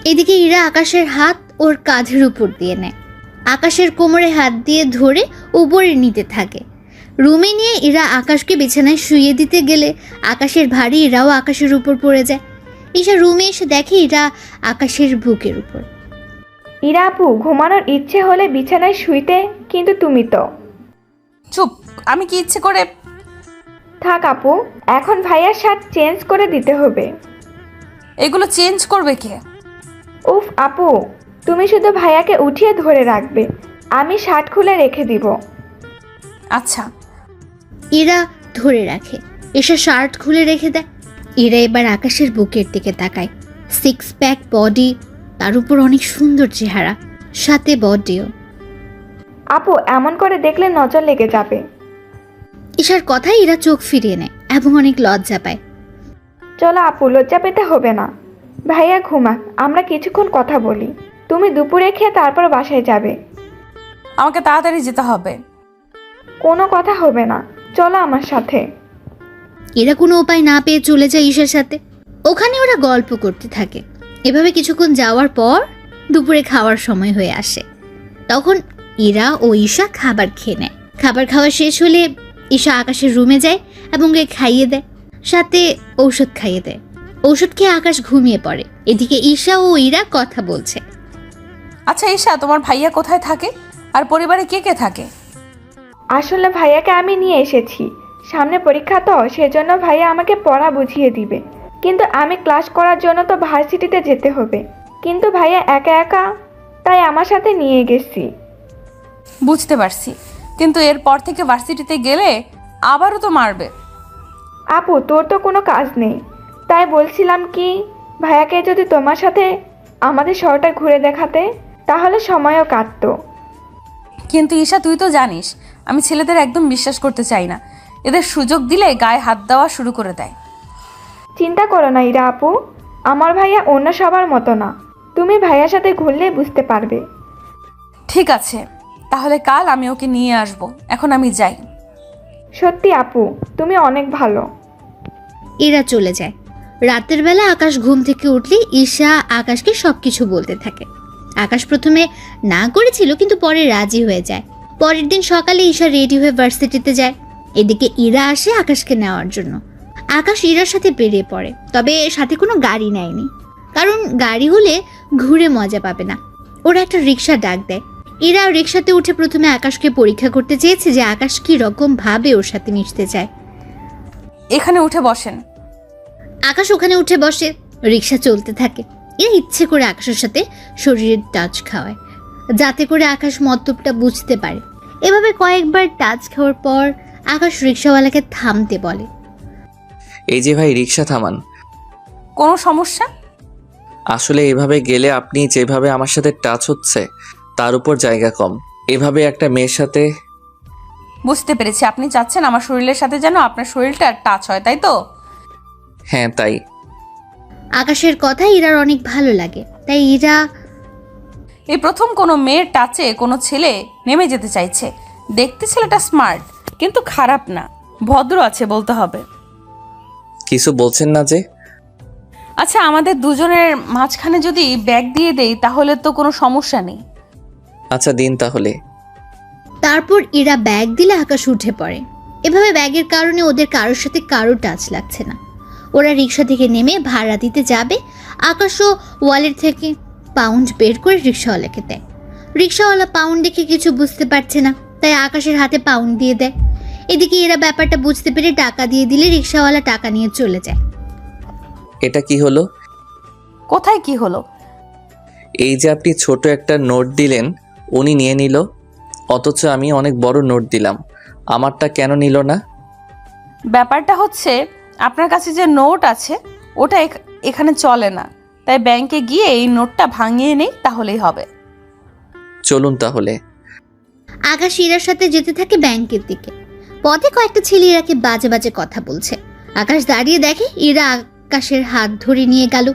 এদিকে ইরা আকাশের হাত ওর কাঁধের উপর দিয়ে নেয়। আকাশের কোমরে হাত দিয়ে ধরে উপরে নিতে থাকে। রুমে নিয়ে ইরা আকাশকে বিছানায় শুইয়ে দিতে গেলে আকাশের ভারী ইরাও আকাশের উপর পড়ে যায়। ঈশা রুমে এসে দেখে ইরা আকাশের বুকের উপর। ইরা আপু, ঘুমানোর ইচ্ছে হলে বিছানায় শুইতে, কিন্তু তুমি তো। চুপ, আমি কি ইচ্ছে করে? থাক আপু, এখন ভাইয়ার শার্ট চেঞ্জ করে দিতে হবে। এগুলো চেঞ্জ করবে কে? উফ আপু, তুমি শুধু ভাইয়াকে উঠিয়ে ধরে রাখবে, আমি শার্ট খুলে রেখে দিব। আচ্ছা। ইরা ধরে রাখে। ঈশা শার্ট খুলে রেখে দেয়। ইরা এবার আকাশের বুকের দিকে তাকায়। 6 প্যাক বডি, তার উপর অনেক সুন্দর চেহারা, সাথে বডিও। আপু, এমন করে দেখলে নজর লেগে যাবে। ঈশার কথায় ইরা চোখ ফিরিয়ে নেয় এবং অনেক লজ্জা পায়। চলো আপু, লজ্জা পেতে হবে না। ভাইয়া ঘুমাক, আমরা কিছুক্ষণ কথা বলি। তুমি দুপুরে খেয়ে তারপর বাসায় যাবে। আমাকে তাড়াতাড়ি যেতে হবে। কোনো কথা হবে না, চলো আমার সাথে। এরা কোনো উপায় না পেয়ে চলে যায় ঈশার সাথে। ওখানে ওরা গল্প করতে থাকে। এভাবে কিছুক্ষণ যাওয়ার পর দুপুরে খাওয়ার সময় হয়ে আসে। তখন ইরা ও ঈশা খাবার খেয়ে নেয়। খাবার খাওয়া শেষ হলে ঈশা আকাশের রুমে যায় এবং ওকে খাইয়ে দেয়, সাথে ঔষধ খাইয়ে দেয়। ঔষধ খেয়ে আকাশ ঘুমিয়ে পড়ে। এদিকে ঈশা ও ইরা কথা বলছে। আচ্ছা ঈশা, তোমার ভাইয়া কোথায় থাকে আর পরিবারে কে কে থাকে? আসলে ভাইয়াকে আমি নিয়ে এসেছি, সামনে পরীক্ষা তো, সেজন্য ভাইয়া আমাকে পড়া বুঝিয়ে দিবে। কিন্তু আমি ক্লাস করার জন্য তো ভার্সিটিতে যেতে হবে, কিন্তু ভাইয়া একা একা, তাই আমার সাথে নিয়ে গেছি। বুঝতে পারছি, কিন্তু এরপর থেকে ভার্সিটিতে গেলে আবারও তো মারবে। আপু, তোর তো কোনো কাজ নেই, তাই বলছিলাম কি, ভাইয়াকে যদি তোমার সাথে আমাদের শহরটা ঘুরে দেখাতে, তাহলে সময়ও কাটতো। কিন্তু ঈশা, তুই তো জানিস আমি ছেলেদের একদম বিশ্বাস করতে চাই না। এদের সুযোগ দিলে গায়ে হাত দেওয়া শুরু করে দেয়। চিন্তা করো না ইরা আপু, আমার ভাইয়া অন্য সবার মতো না। তুমি ভাইয়ার সাথে ঘুরলে বুঝতে পারবে। ঠিক আছে, তাহলে কাল আমি ওকে নিয়ে আসব। এখন আমি যাই। সত্যি আপু, তুমি অনেক ভালো। এরা চলে যায়। রাতের বেলা আকাশ ঘুম থেকে উঠলে ঈশা আকাশকে সবকিছু বলতে থাকে। আকাশ প্রথমে না করেছিল, কিন্তু পরে রাজি হয়ে যায়। পরের দিন সকালে ঈশা রেডি হয়ে ভার্সিটিতে যায়। এদিকে ইরা আসে আকাশকে নেওয়ার জন্য। আকাশ ইরার সাথে বেরিয়ে পড়ে, তবে সাথে কোনো গাড়ি নেয়নি, কারণ গাড়ি হলে ঘুরে মজা পাবে না। ওরা একটা রিক্সা ডাক দেয়। ইরা রিক্সাতে উঠে প্রথমে আকাশকে পরীক্ষা করতে চেয়েছে যে আকাশ কি রকম ভাবে ওর সাথে মিশতে চায়। এখানে উঠে বসেন। আকাশ ওখানে উঠে বসে। রিক্সা চলতে থাকে। এরা ইচ্ছে করে আকাশের সাথে শরীরের টাচ খাওয়ায়, যাতে করে আকাশ মতলবটা বুঝতে পারে। এভাবে কয়েকবার টাচ খাওয়ার পর আকাশ রিক্সাওয়ালাকে থামতে বলে। এই যে ভাই, রিক্সা থামান। কোনো সমস্যা? আসলে এভাবে গেলে আপনি যেভাবে আমার সাথে টাচ হচ্ছে তার উপর জায়গা কম। এভাবে একটা মেয়ের সাথে। বুঝতে পেরেছি, আপনি চাচ্ছেন আমার শরীরের সাথে যেন আপনার শরীরটা টাচ হয়, তাই তো? হ্যাঁ, তাই। আকাশের কথা ইরার অনেক ভালো লাগে, তাই ইরা এই প্রথম কোনো মেয়ের টাচে কোনো ছেলে নেমে যেতে চাইছে। দেখতে ছেলেটা স্মার্ট, কিন্তু খারাপ না, ভদ্র আছে বলতে হবে। কিছু বলছেন না যে? আচ্ছা, আমাদের দুজনের মাঝখানে যদি ব্যাগ দিয়ে দেই তাহলে তো কোনো সমস্যা নেই। আচ্ছা, দিন তাহলে। তারপর ইরা ব্যাগ দিলে আকাশ উঠে পড়ে। এভাবে ব্যাগের কারণে ওদের কারোর সাথে কারো টাচ লাগছে না। ওরা রিক্সা থেকে নেমে ভাড়া দিতে যাবে। আকাশও ওয়ালেট থেকে পাউন্ড বের করে রিক্সাওয়ালাকে দেয়। রিক্সাওয়ালা পাউন্ড দেখে কিছু বুঝতে পারছে না, তাই আকাশের হাতে পাউন্ড দিয়ে দেয়। এদিকে এরা ব্যাপারটা বুঝতে পেরে টাকা দিয়ে দিলে রিক্সাওয়ালা টাকা নিয়ে চলে যায়। এটা কি হলো? কোথায় কি হলো? এই যে আপনি ছোট একটা নোট দিলেন, উনি নিয়ে নিল, অথচ আমি অনেক বড় নোট দিলাম, আমারটা কেন নিল না? ব্যাপারটা হচ্ছে আপনার কাছে যে নোট আছে ওটা এখানে চলে না, তাই ব্যাংকে গিয়ে এই নোটটা ভাঙিয়ে নেই, তাহলেই হবে। চলুন তাহলে। আকাশ ইরার সাথে যেতে থাকে ব্যাংকের দিকে। পথে কয়েকটা ছেলে ইরাকে বাজে বাজে কথা বলছে। আকাশ দাঁড়িয়ে দেখে ইরা আকাশের হাত ধরে নিয়ে গেল।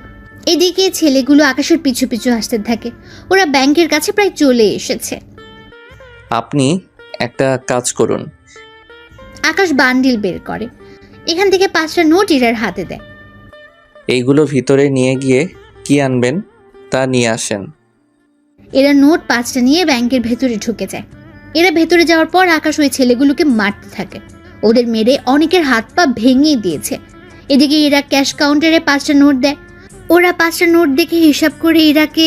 এদিকে ছেলেগুলো আকাশের পিছু পিছু আসতে থাকে। ওরা ব্যাংকের কাছে প্রায় চলে এসেছে। আপনি একটা কাজ করুন। আকাশ বান্ডিল বের করে, এখান থেকে 5টা নোট ইরার হাতে দেয়। এইগুলো ভিতরে নিয়ে গিয়ে কি আনবেন তা নিয়ে আসেন। এরা নোট 5টা নিয়ে ব্যাংকের ভেতরে ঢুকে যায়। এরা ভেতরে যাওয়ার পর আকাশ ওই ছেলেগুলোকে মারতে থাকে। ওদের মেরে অনেকের হাত পা ভেঙে দিয়েছে। এদিকে এরা ক্যাশ কাউন্টারে 5টা নোট দেয়। ওরা 5টা নোট দেখে হিসাব করে ইরাকে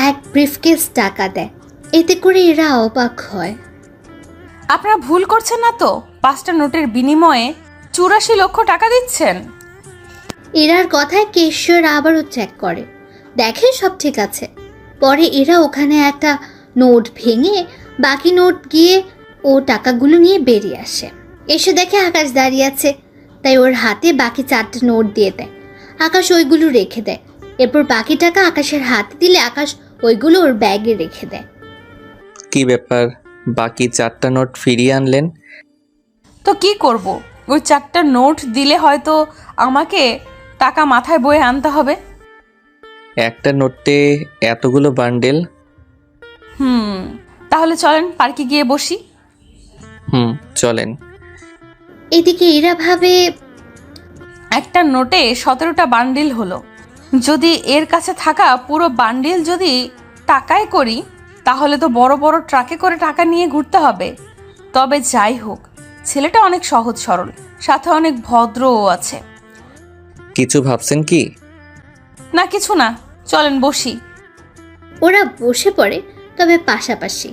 এক ব্রিফকেস টাকা দেয়। এতে করে এরা অবাক হয়। আপনারা ভুল করছেন না তো? 5টা নোটের বিনিময়ে 84 লক্ষ টাকা দিচ্ছেন। এরার কথায় কেশর আবারও চেক করে, দেখে সব ঠিক আছে। পরে এরা ওখানে একটা নোট ভেঙে বাকি নোট গিয়ে ও টাকাগুলো নিয়ে বেরিয়ে আসে। এসে দেখে আকাশ দাঁড়িয়ে আছে, তাই ওর হাতে বাকি 4টা নোট দিয়ে দেয়। আকাশ ওইগুলো রেখে দেয়। এরপর বাকি টাকা আকাশের হাতে দিলে আকাশ ওইগুলো ওর ব্যাগে রেখে দেয়। কি ব্যাপার, বাকি 4টা নোট ফিরিয়ে আনলেন? তো কি করব? ওই 4টা নোট দিলে হয়তো আমাকে টাকা মাথায় বয়ে আনতে হবে। একটা নোটে এতগুলো বান্ডেল? তাহলে চলেন পার্কে গিয়ে বসি। চলেন। এদিকে এরা ভাবে একটা নোটে 17টা বান্ডিল হলো। যদি এর কাছে থাকা পুরো বান্ডিল যদি টাকায় করি, তাহলে তো বড় বড় ট্রাকে করে টাকা নিয়ে ঘুরতে হবে। তবে যাই হোক, ছেলেটা অনেক সহজ সরল, সাথে অনেক ভদ্রও আছে। কিছু ভাবছেন কি? না, কিছু না, চলেন বসি। ওরা বসে পড়ে, তবে পাশাপাশি।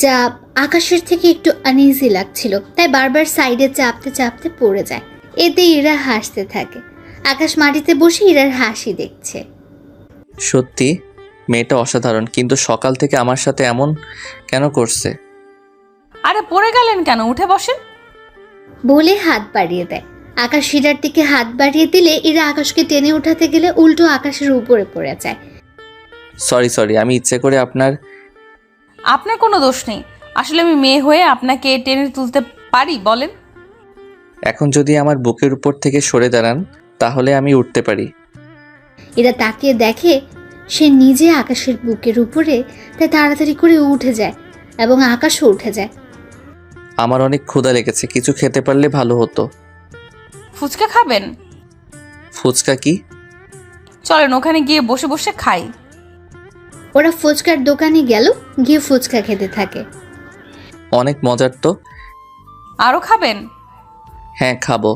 চাপ আকাশের থেকে একটু আনইজি লাগছিল, তাই বারবার সাইডে চাপতে চাপতে পড়ে যায়। এতে ইরা হাসতে থাকে। আকাশ মাটিতে বসে ইরার হাসি দেখছে। সত্যি মেয়েটা অসাধারণ, কিন্তু সকাল থেকে আমার সাথে এমন কেন করছে? আরে পড়ে গেলেন কেন? উঠে বসেন। বলে হাত বাড়িয়ে দেয়। আকাশ ইরার দিকে হাত বাড়িয়ে দিলে ইরা আকাশকে টেনে উঠাতে গেলে উল্টো আকাশের উপরে পড়ে যায়। সরি, আমি ইচ্ছে করে আপনার কোনো দোষ নেই। আসলে আমি মেয়ে হয়ে আপনাকে টেনে তুলতে পারি বলেন? এখন যদি আমার বুকের উপর থেকে সরে দাঁড়ান তাহলে আমি উঠতে পারি। এরা তাকিয়ে দেখে সে নিজে আকাশের বুকের উপরে, তাই তাড়াতাড়ি করে উঠে যায় এবং আকাশও উঠে যায়। আমার অনেক ক্ষুধা লেগেছে, কিছু খেতে পারলে ভালো হতো। ফুচকা খাবেন? ফুচকা কি? চলেন ওখানে গিয়ে বসে বসে খাই। ওরা ফুচকার দোকানে গেল, গিয়ে ফুচকা খেতে থাকে। অনেক মজার তো। আরো খাবেন? হ্যাঁ, খাবো।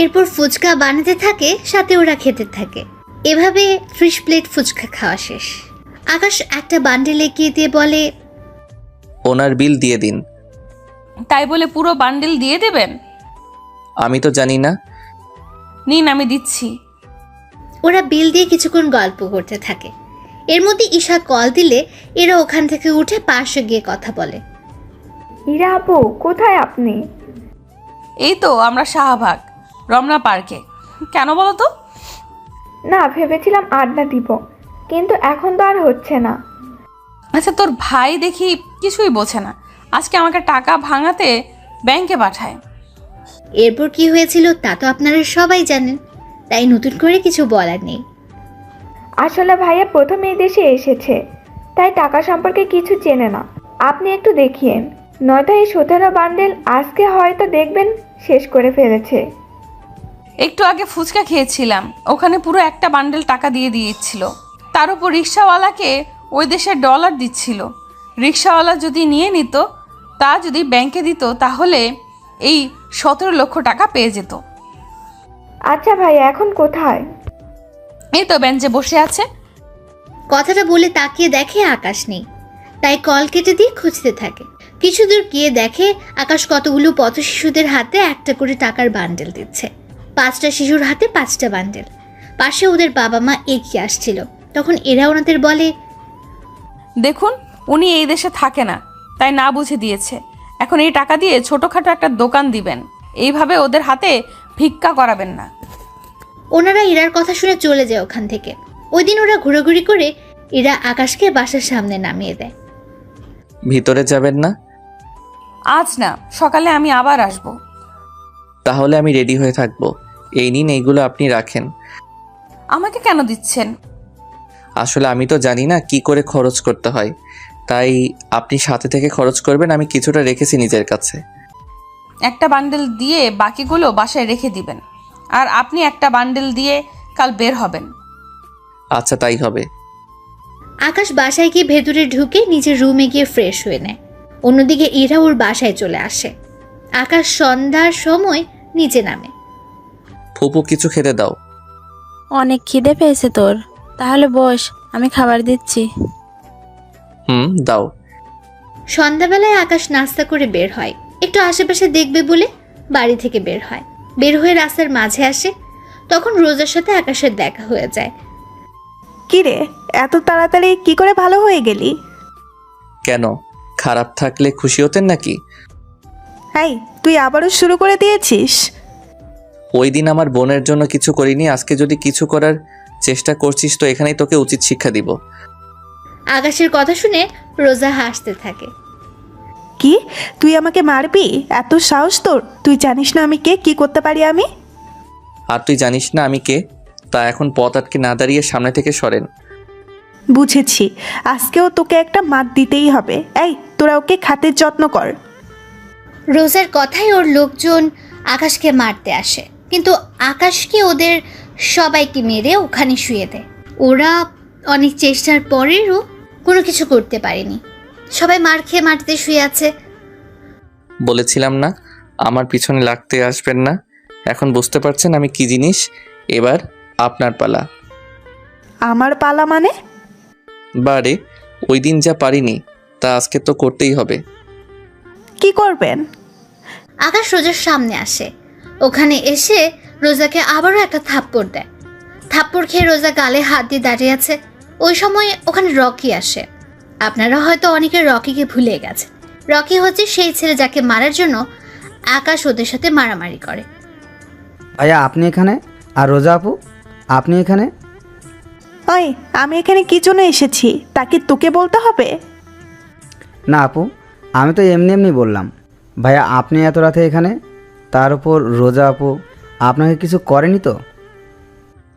এরপর ফুচকা বানাতে থাকে, সাথে ওরা খেতে থাকে। এভাবে 30 প্লেট ফুচকা খাওয়া শেষ। আকাশ একটা বান্ডেল এগিয়ে দিয়ে বলে, ওনার বিল দিয়ে দিন। তাই বলে পুরো বান্ডেল দিয়ে দেবেন? আমি তো জানি না। নিন, আমি দিচ্ছি। ওরা বিল দিয়ে কিছুক্ষণ গল্প করতে থাকে। এর মধ্যে ঈশা কল দিলে এরা ওখান থেকে উঠে পাশে গিয়ে কথা বলে। ইরা আপু, কোথায় আপনি? এই তো আমরা শাহবাগ রমনা পার্কে। কেন বলো তো? না, ভেবেছিলাম আড্ডা দিব, কিন্তু এখন তো আর হচ্ছে না। আচ্ছা, তোর ভাই দেখি কিছুই বোঝে না। আজকে আমাকে টাকা ভাঙাতে ব্যাংকে পাঠায়। এরপর কি হয়েছিল তা তো আপনারা সবাই জানেন, তাই নতুন করে কিছু বলার নেই। আসলে ভাইয়া প্রথম এই দেশে এসেছে, তাই টাকা সম্পর্কে কিছু চেনে না। আপনি একটু দেখিয়েন, নয়তো এই 17 বান্ডেল আজকে হয়তো দেখবেন শেষ করে ফেলেছে। একটু আগে ফুচকা খেয়েছিলাম, ওখানে পুরো একটা বান্ডেল টাকা দিয়ে দিয়েছিল। তার উপর রিক্সাওয়ালাকে ওই দেশের ডলার দিচ্ছিল। রিক্সাওয়ালা যদি নিয়ে নিত, তা যদি ব্যাংকে দিত, তাহলে এই 17 লক্ষ টাকা পেয়ে যেত। আচ্ছা ভাইয়া, এখন কোথায়? এই তো বেঞ্চে বসে আছে। কথাটা বলে তাকিয়ে দেখে আকাশ নেই, তাই কল কেটে দিয়ে খুঁজতে থাকে। কিছু দূর গিয়ে দেখে আকাশ কতগুলো পথ শিশুদের হাতে একটা করে টাকার বান্ডেল দিচ্ছে। 5টা শিশুর হাতে 5টা বান্ডেল। পাশে ওদের বাবা মা এগিয়ে আসছিল। তখন এরা ওনাদের বলে, দেখুন, উনি এই দেশে থাকে না, তাই না বুঝে দিয়েছে। এখন এই টাকা দিয়ে ছোটখাটো একটা দোকান দিবেন। এইভাবে ওদের হাতে ভিক্ষা করাবেন না। ওনারা ইরার কথা শুনে চলে যায় ওখান থেকে। ওই দিন ওরা ঘোরাঘুরি করে ইরা আকাশকে বাসার সামনে নামিয়ে দেয়। ভিতরে যাবেন না? আজ না, সকালে আমি আবার আসব। তাহলে আমি রেডি হয়ে থাকবো। এই নিন, এইগুলো আপনি রাখেন। আমাকে কেন দিচ্ছেন? আসলে আমি তো জানি না কি করে খরচ করতে হয়, তাই আপনি সাথে থেকে খরচ করবেন। আমি কিছুটা রেখেছি নিজের কাছে। একটা বান্ডেল দিয়ে বাকিগুলো বাসায় রেখে দিবেন, আর আপনি একটা বান্ডেল দিয়ে কাল বের হবেন। আচ্ছা, তাই হবে। আকাশ বাসায় গিয়ে ভেতরে ঢুকে নিজের রুমে গিয়ে ফ্রেশ হয়ে নেয়। অন্যদিকে ইরা ওর বাসায় চলে আসে। আকাশ সন্ধ্যার সময় নিচে নামে। ফুপু, কিছু খেতে দাও। অনেক খিদে পেয়েছে তোর, তাহলে বস, আমি খাবার দিচ্ছি। দাও। সন্ধ্যাবেলায় আকাশ নাস্তা করে বের হয়। একটু আশেপাশে দেখবে বলে বাড়ি থেকে বের হয়। বের হয়ে রাস্তার মাঝে আসে, তখন রোজার সাথে আকাশের দেখা হয়ে যায়। কি রে, এত তাড়াতাড়ি কি করে ভালো হয়ে গেলি? কেন, খারাপ থাকলে খুশি হতেন নাকি? হাই, তুই আবারও শুরু করে দিয়েছিস? ওই দিন আমার বোনের জন্য কিছু করিনি, আজকে যদি কিছু করার চেষ্টা করছিস তো এখানেই তোকে উচিত শিক্ষা দিব। আকাশের কথা শুনে রোজা হাসতে থাকে। কি, তুই আমাকে মারবি? এত সাহস তোর? তুই জানিস না আমি কে, কি করতে পারি আমি? আর তুই জানিস না আমি কে? তা এখন পথ আটকে না দাঁড়িয়ে সামনে থেকে সরেন। বুঝেছি, আজকেও তোকে একটা মাত দিতেই হবে। এই, তোরা ওকে খাতের যত্ন কর। রোজার কথায় ওর লোকজন আকাশকে মারতে আসে, কিন্তু আকাশকে ওদের সবাইকে মেরে ওখানে শুয়ে দেয়। ওরা অনেক চেষ্টার পরেও কোনো কিছু করতে পারেনি। সবাই মার খেয়ে মাটিতে শুয়ে আছে। বলেছিলাম না আমার পিছনে লাগতে আসবেন না? এখন বুঝতে পারছেন আমি কি জিনিস? এবার আপনার পালা। আমার পালা মানে? বারে, ওই দিন যা পারিনি তা আজকে তো করতেই হবে। কি করবেন? আকাশ রোজার সামনে আসে। ওখানে এসে রোজাকে আবারও একটা থাপ্পড় দেয়। থাপ্পড় খেয়ে রোজা গালে হাত দিয়ে দাঁড়িয়ে আছে। ওই সময় ওখানে রকি আসে। আপনারা হয়তো অনেকে রকিকে ভুলে গেছে। রকি হচ্ছে সেই ছেলে যাকে মারার জন্য আকাশ ওদের সাথে মারামারি করে। ভাইয়া, আপনি এখানে? আর রোজা আপু, আপনি এখানে? ওই, আমি এখানে কি জন্য এসেছি তা কি তোকে বলতে হবে? না আপু, আমি তো এমনি এমনি বললাম। ভাইয়া, আপনি এত রাতে এখানে? তার উপর রোজা আপু আপনাকে কিছু করেনি তো?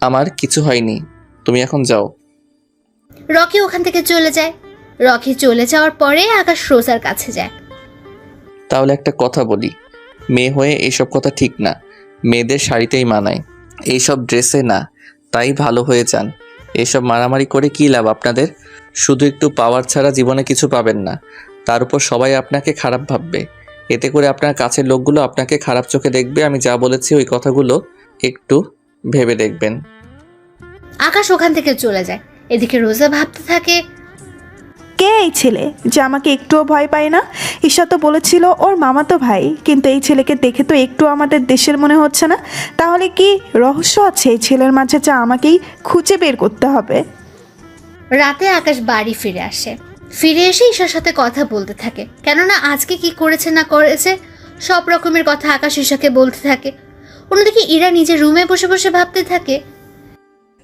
আমার কিছু হয়নি, তুমি এখন যাও। রকি ওখান থেকে চলে যায়। রকি চলে যাওয়ার পরে আকাশ রোজার কাছে যায়। তাহলে একটা কথা বলি, মেয়ে হয়ে এইসব কথা ঠিক না। মেয়েদের শাড়িতেই মানায়, এইসব ড্রেসে না। তাই ভালো হয়ে যান। এইসব মারামারি করে কী লাভ আপনাদের? শুধু একটু পাওয়ার ছাড়া জীবনে কিছু পাবেন না। তার উপর সবাই আপনাকে খারাপ ভাববে। এতে করে আপনার কাছের লোকগুলো আপনাকে খারাপ চোখে দেখবে। আমি যা বলেছি ওই কথাগুলো একটু ভেবে দেখবেন। আকাশ ওখান থেকে চলে যায়। এদিকে রোজা ভাবতে থাকে, কে এই ছেলে যে আমাকে একটুও ভয় পায় না? ঈশা তো বলেছিল ওর মামাতো ভাই, কিন্তু এই ছেলেকে দেখে তো একটু আমাদের দেশের মনে হচ্ছে না। তাহলে কি রহস্য আছে এই ছেলের মাঝে যা আমাকেই খুঁজে বের করতে হবে? রাতে আকাশ বাড়ি ফিরে আসে। ফিরে এসে ঈশার সাথে কথা বলতে থাকে, কেননা আজকে কি করেছে না করেছে সব রকমের কথা আকাশ ঈশাকে বলতে থাকে। অন্যদিকে ইরা নিজের রুমে বসে বসে ভাবতে থাকে,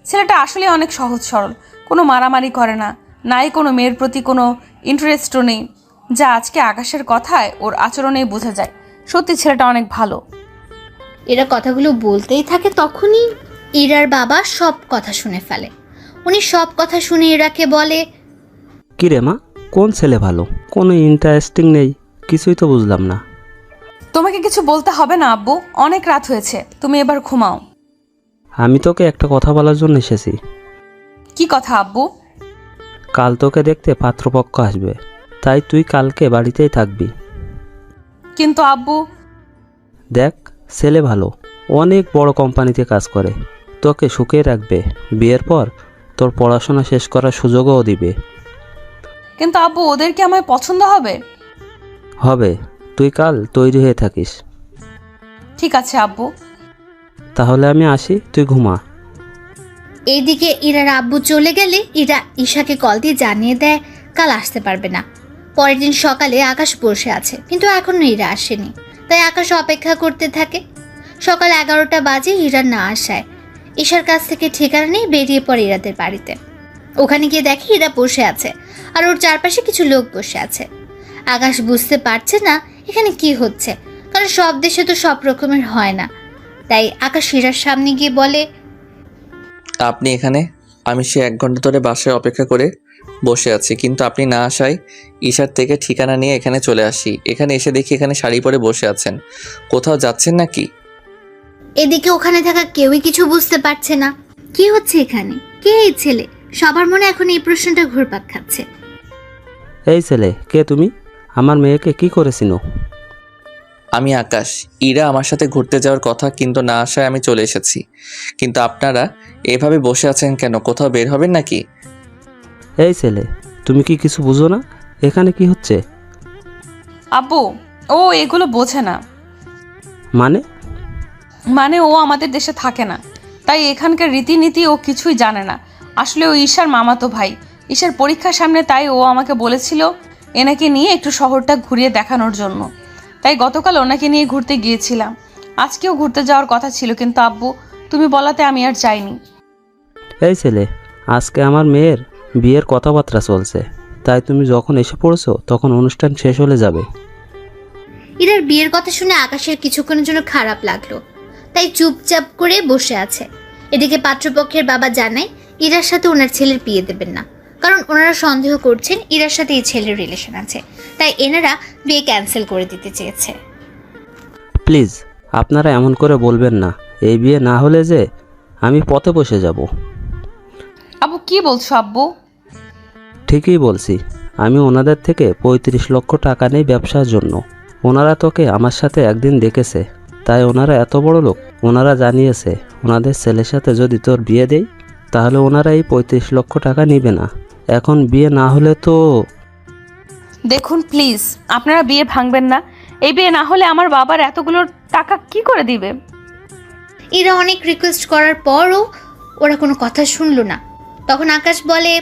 ছেলেটা আসলে অনেক সহজ সরল, কোনো মারামারি করে না, নাই কোনো মেয়ের প্রতি কোনো ইন্টারেস্টও নেই, যা আজকে আকাশের কথায় ওর আচরণেই বোঝা যায়। সত্যি ছেলেটা অনেক ভালো। এরা কথাগুলো বলতেই থাকে, তখনই ইরার বাবা সব কথা শুনে ফেলে। উনি সব কথা শুনে ইরাকে বলে, কি রে মা, কোন ছেলে ভালো? কোনো ইন্টারেস্টিং নেই, কিছুই তো বুঝলাম না। তোমাকে কিছু বলতে হবে না আব্বু, অনেক রাত হয়েছে, তুমি এবার ঘুমাও। আমি তোকে একটা কথা বলার জন্য এসেছি। কি কথা আব্বু? কাল তোকে দেখতে পাত্রপক্ষ আসবে, তাই তুই কালকে বাড়িতেই থাকবি। কিন্তু আব্বু। দেখ, ছেলে ভালো, অনেক বড় কোম্পানিতে কাজ করে, তোকে সুখে রাখবে। বিয়ের পর তোর পড়াশোনা শেষ করার সুযোগও দিবে। কিন্তু আব্বু, ওদের কি আমায় পছন্দ হবে? হবে, তুই কাল তৈরি হয়ে থাকিস। ঠিক আছে আব্বু। তাহলে আমি আসি, তুই ঘুমা। এইদিকে ইরার আব্বু চলে গেলে ইরা ঈশাকে কল দিয়ে জানিয়ে দেয় কাল আসতে পারবে না। পরের দিন সকালে আকাশ বসে আছে, কিন্তু এখনো ইরা আসেনি। তাই আকাশ অপেক্ষা করতে থাকে। সকাল 11টা বাজে ইরা না আসায় ঈশার কাছ থেকে ঠিকানা নিয়ে বেরিয়ে পড়ে ইরাদের বাড়িতে। ওখানে গিয়ে দেখে ইরা বসে আছে আর ওর চারপাশে কিছু লোক বসে আছে। আকাশ বুঝতে পারছে না এখানে কি হচ্ছে, কারণ সব দেশে তো সব রকমের হয় না। তাই আকাশ ইরার সামনে গিয়ে বলে, আপনি এখানে? আমি সে 1 ঘন্টা ধরে বাসায় অপেক্ষা করে বসে আছি, কিন্তু আপনি না আসায় ঈশার থেকে ঠিকানা নিয়ে এখানে চলে আসি। এখানে এসে দেখি এখানে শাড়ি পরে বসে আছেন, কোথাও যাচ্ছেন নাকি? এদিকে ওখানে থাকা কেউই কিছু বুঝতে পারছে না কি হচ্ছে এখানে, কে এই ছেলে। সবার মনে এখন এই প্রশ্নটা ঘুরপাক খাচ্ছে। এই ছেলে, কে তুমি? আমার মেয়েকে কি করেছিল? আমি আকাশ। ইরা আমার সাথে ঘুরতে যাওয়ার কথা, কিন্তু না আসায় আমি চলে এসেছি। কিন্তু আপনারা এভাবে বসে আছেন কেন? কোথাও বের হবেন নাকি? এই ছেলে, তুমি কি কিছু বুঝো না? এখানে কি হচ্ছে? আব্বু, ও এগুলো বোঝে না। মানে ও আমাদের দেশে থাকে না, তাই এখানকার রীতিনীতি ও কিছুই জানে না। আসলে ও ঈশার মামাতো ভাই। ঈশার পরীক্ষার সামনে, তাই ও আমাকে বলেছিল এনাকে নিয়ে একটু শহরটা ঘুরিয়ে দেখানোর জন্য। তাই গতকাল ওনাকে নিয়ে ঘুরতে গিয়েছিলাম। আজকেও ঘুরতে যাওয়ার কথা ছিল, কিন্তু আব্বু তুমি বলাতে আমি আর যাইনি। এই ছেলে, আজকে আমার মেয়ের বিয়ের কথাবার্তা চলছে, তাই তুমি যখন এসে পড়েছো তখন অনুষ্ঠান শেষ হলে যাবে। ইরার বিয়ের কথা শুনে আকাশের কিছুক্ষণের জন্য খারাপ লাগলো, তাই চুপচাপ করে বসে আছে। এদিকে পাত্রপক্ষের বাবা জানায় ইরার সাথে ওনার ছেলের বিয়ে দেবেন না, কারণ ওনারা সন্দেহ করছেন ইরার সাথে এই ছেলের রিলেশন আছে। তাই এনারা বিয়ে ক্যান্সেল করে দিতে চেয়েছে। প্লিজ, আপনারা এমন করে বলবেন না। এই বিয়ে না হলে যে আমি পথে বসে যাব। আব্বু কি বলছো আব্বু? ঠিকই বলছি। আমি ওনাদের থেকে 35 লক্ষ টাকা নেই ব্যবসার জন্য। ওনারা তোকে আমার সাথে একদিন দেখেছে, তাই ওনারা এত বড় লোক। ওনারা জানিয়েছে ওনাদের ছেলের সাথে যদি তোর বিয়ে দেই তাহলে ওনারা এই 35 লক্ষ টাকা নিবে না। এখন বিয়ে না হলে তো... দেখুন প্লিজ, আপনারা বিয়ে ভাঙবেন না। এই বিয়ে না হলে আমার বাবার এতগুলো টাকা কি করে দিবে? এরা অনেক রিকোয়েস্ট করার পরও ওরা কোনো কথা শুনলো না। তখন আকাশ বলে,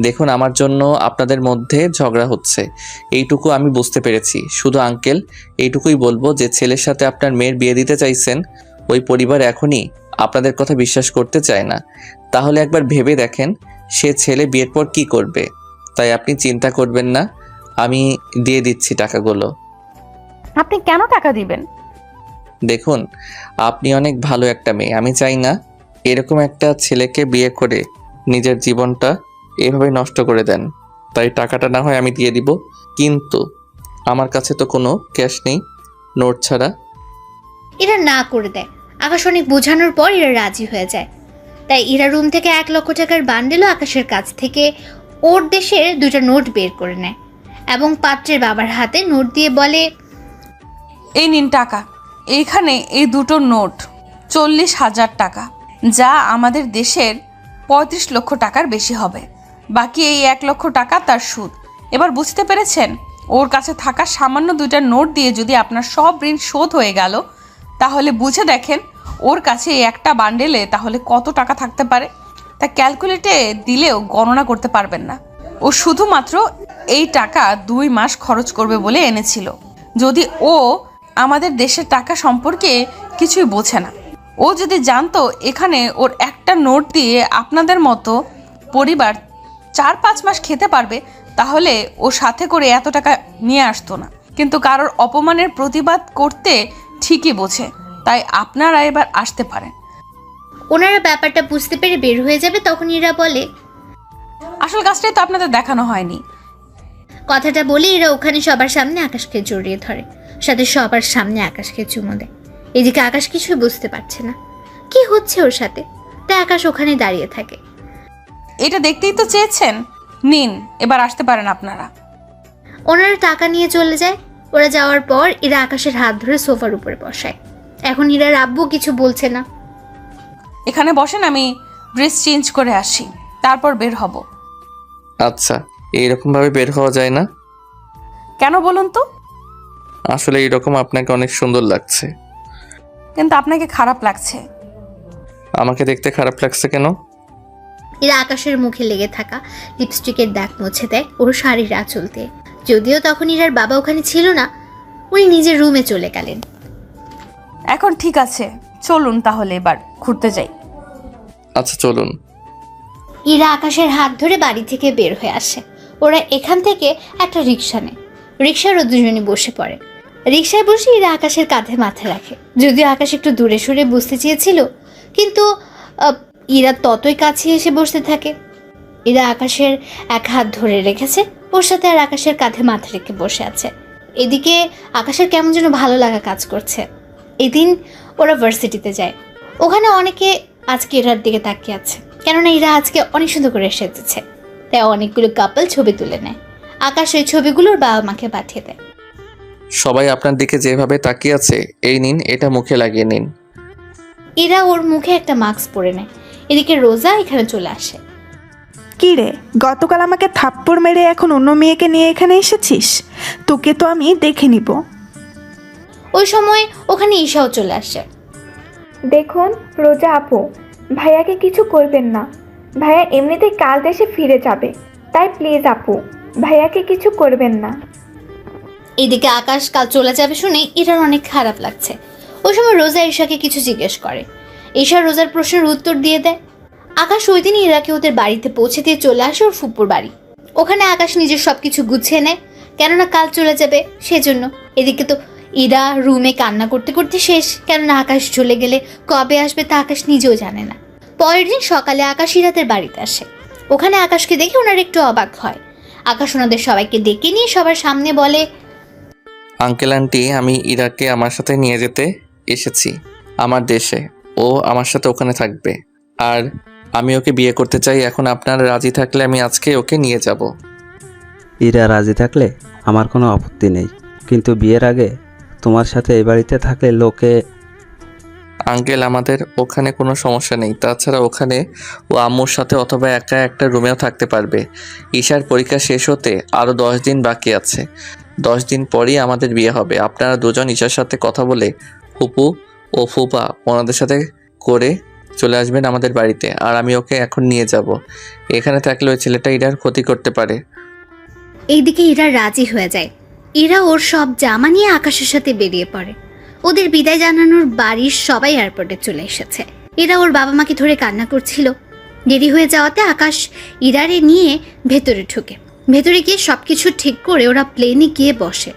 দেখুন, আমার জন্য আপনাদের মধ্যে ঝগড়া হচ্ছে, এইটুকু আমি বুঝতে পেরেছি। শুধু আঙ্কেল এইটুকুই বলবো যে ছেলের সাথে আপনার মেয়ের বিয়ে দিতে চাইছেন, ওই পরিবার এখনই আপনাদের কথা বিশ্বাস করতে চায় না। তাহলে একবার ভেবে দেখেন সে ছেলে বিয়ের পর কি করবে। তাই আপনি চিন্তা করবেন না, আমি দিয়ে দিচ্ছি টাকাগুলো। আপনি কেন টাকা দিবেন? দেখুন, আপনি অনেক ভালো একটা মেয়ে। আমি চাই না এরকম একটা ছেলেকে বিয়ে করে নিজের জীবনটা এভাবে নষ্ট করে দেন। তাই টাকাটা না হয় আমি দিয়ে দিব, কিন্তু আমার কাছে তো কোনো ক্যাশ নেই, নোট ছাড়া। এরা না করে দেয়। আকাশ অনেক বোঝানোর পর এরা রাজি হয়ে যায়। তাই ইরা রুম থেকে 1 লক্ষ টাকার বান্ডেলও আকাশের কাছ থেকে ওর দেশের 2টা নোট বের করে নেয় এবং পাত্রের বাবার হাতে নোট দিয়ে বলে, এই নিন টাকা। এইখানে এই 2টো নোট 40,000 টাকা, যা আমাদের দেশের 35 লক্ষ টাকার বেশি হবে। বাকি এই 1 লক্ষ টাকা তার সুদ। এবার বুঝতে পেরেছেন? ওর কাছে থাকা সামান্য 2টা নোট দিয়ে যদি আপনার সব ঋণ শোধ হয়ে গেল, তাহলে বুঝে দেখেন ওর কাছে এই একটা বান্ডেলে তাহলে কত টাকা থাকতে পারে। তা ক্যালকুলেটে দিলেও গণনা করতে পারবেন না। ও শুধুমাত্র এই টাকা 2 মাস খরচ করবে বলে এনেছিল। যদি ও আমাদের দেশের টাকা সম্পর্কে কিছুই বোঝে না। ও যদি জানতো এখানে ওর একটা নোট দিয়ে আপনাদের মতো পরিবার 4-5 মাস খেতে পারবে, তাহলে ও সাথে করে এত টাকা নিয়ে আসতো না। কিন্তু কারোর অপমানের প্রতিবাদ করতে ঠিকই বোঝে, তাই আপনারা এবার আসতে পারেন। ওনারা ব্যাপারটা বুঝতে পেরে বের হয়ে যাবে। তখন এরা বলে, আসল কাজটাই তো আপনাদের দেখানো হয়নি। কথাটা বলে এরা ওখানে সবার সামনে আকাশকে জড়িয়ে ধরে, সাথে সবার সামনে আকাশকে চুমো দেয়। এদিকে আকাশ কিছুই বুঝতে পারছে না কি হচ্ছে ওর সাথে, তাই আকাশ ওখানে দাঁড়িয়ে থাকে। এটা দেখতেই তো চেয়েছেন, নিন এবার আসতে পারেন আপনারা। ওনারা টাকা নিয়ে চলে যায়। ওরা যাওয়ার পর এরা আকাশের হাত ধরে সোফার উপরে বসায়। এখন এরা আব্বু কিছু বলছে না। এখানে বসেন, আমি ড্রেস চেঞ্জ করে আসি, তারপর বের হব। আচ্ছা, এইরকম ভাবে বের হওয়া যায় না? কেন বলুন তো? আসলে এইরকম আপনাকে অনেক সুন্দর লাগছে। কিন্তু আপনাকে খারাপ লাগছে। আমাকে দেখতে খারাপ লাগছে কেন? এরা আকাশের মুখে লেগে থাকা লিপস্টিকের দাগ মুছে দেয় ওর শাড়ির আঁচল দিয়ে। যদিও তখন ইরার বাবা ওখানে ছিল না, উনি নিজের রুমে চলে গেলেন। এখন ঠিক আছে, চলুন তাহলে এবার ঘুরতে যাই। আচ্ছা চলুন। ইরা আকাশের হাত ধরে বাড়ি থেকে বের হয়ে আসে। ওরা এখান থেকে একটা রিক্সা নেয়। রিক্সারও দুজনে বসে পড়ে। রিক্সায় বসে ইরা আকাশের কাঁধে মাথা রাখে। যদিও আকাশ একটু দূরে সরে বসতে চেয়েছিল, কিন্তু ইরা ততই কাছে এসে বসতে থাকে। ইরা আকাশের এক হাত ধরে রেখেছে, ওর সাথে আর আকাশের কাঁধে মাথা রেখে বসে আছে। এদিকে আকাশের কেমন যেন ভালো লাগা কাজ করছে। এদিন ওরা ভার্সিটিতে যায়। ওখানে অনেকে আজকে ইরার দিকে তাকিয়ে আছে, কেননা ইরা আজকে অনেক সুন্দর করে সেজেছে। তাই অনেকগুলো কাপল ছবি তুলে নেয়। আকাশ ওই ছবিগুলোর বাবা মাকে পাঠিয়ে দেয়। সবাই আপনার দিকে যেভাবে তাকিয়ে আছে, এই নিন, এটা মুখে লাগিয়ে নিন। ইরা ওর মুখে একটা মাস্ক পরে নেয়। এদিকে রোজা এখানে চলে আসে। কি রে, গতকাল আমাকে থাপ্পড় মেরে এখন অন্য মেয়েকে নিয়ে এখানে এসেছিস? তোকে তো আমি দেখে নিব। ওই সময় ওখানে ঈশাও চলে আসে। দেখুন রোজা আপু, ভাইয়াকে কিছু করবেন না। ভাইয়া এমনিতেই কাল দেশে ফিরে যাবে, তাই প্লিজ আপু ভাইয়াকে কিছু করবেন না। এদিকে আকাশ কাল চলে যাবে শুনে ইরার অনেক খারাপ লাগছে। ওই সময় রোজা ঈশাকে কিছু জিজ্ঞেস করে। ঈশা রোজার প্রশ্নের উত্তর দিয়ে দেয়। আকাশ ওই দিন ইরাকে ওদের বাড়িতে পৌঁছে দিয়ে চলে আসে ওর ফুপুর বাড়ি। ওখানে আকাশ নিজের সবকিছু গুছিয়ে নেয়, কেননা কাল চলে যাবে সেজন্য। এদিকে তো ইরা রুমে কান্না করতে করতে শেষ, কেননা আকাশ চলে গেলে কবে আসবে তা আকাশ নিজেও জানে না। পরের দিন সকালে আকাশ ইরাদের বাড়িতে আসে। ওখানে আকাশকে দেখে ওনার একটু অবাক হয়। আকাশ ওনাদের সবাইকে ডেকে নিয়ে সবার সামনে বলে, আঙ্কেল আন্টি, আমি ইরাকে আমার সাথে নিয়ে যেতে এসেছি আমার দেশে। ও আমার সাথে ওখানে থাকবে, আর আমি ওকে বিয়ে করতে চাই। এখন আপনারা রাজি থাকলে আমি আজকে ওকে নিয়ে যাব। ইরা রাজি থাকলে আমার কোনো আপত্তি নেই, কিন্তু বিয়ের আগে তোমার সাথে এই বাড়িতে থাকলে লোকে। আঙ্কেল, আমাদের ওখানে কোনো সমস্যা নেই। তাছাড়া ওখানে ও আম্মুর সাথে অথবা একা একটা রুমেও থাকতে পারবে। ঈশার পরীক্ষা শেষ হতে আরও 10 দিন বাকি আছে। 10 দিন পরই আমাদের বিয়ে হবে। আপনারা দুজন ঈশার সাথে কথা বলে ফুপু ও ফুপা ওনাদের সাথে করে চলে আসবেন আমাদের বাড়িতে, আর আমি ওকে এখন নিয়ে যাব। এখানে থাকলে ওই ছেলেটা ইরার ক্ষতি করতে পারে। এইদিকে ইরা রাজি হয়ে যায়। ইরা ওর সব জামা নিয়ে আকাশের সাথে বেরিয়ে পড়ে। ওদের বিদায় জানানোর বাড়ির সবাই এয়ারপোর্টে চলে এসেছে। ইরা ওর বাবা মাকে ধরে কান্না করছিল। দেরি হয়ে যাওয়াতে আকাশ ইরারে নিয়ে ভেতরে ঢুকে। ভেতরে গিয়ে সব কিছু ঠিক করে ওরা প্লেনে গিয়ে বসে।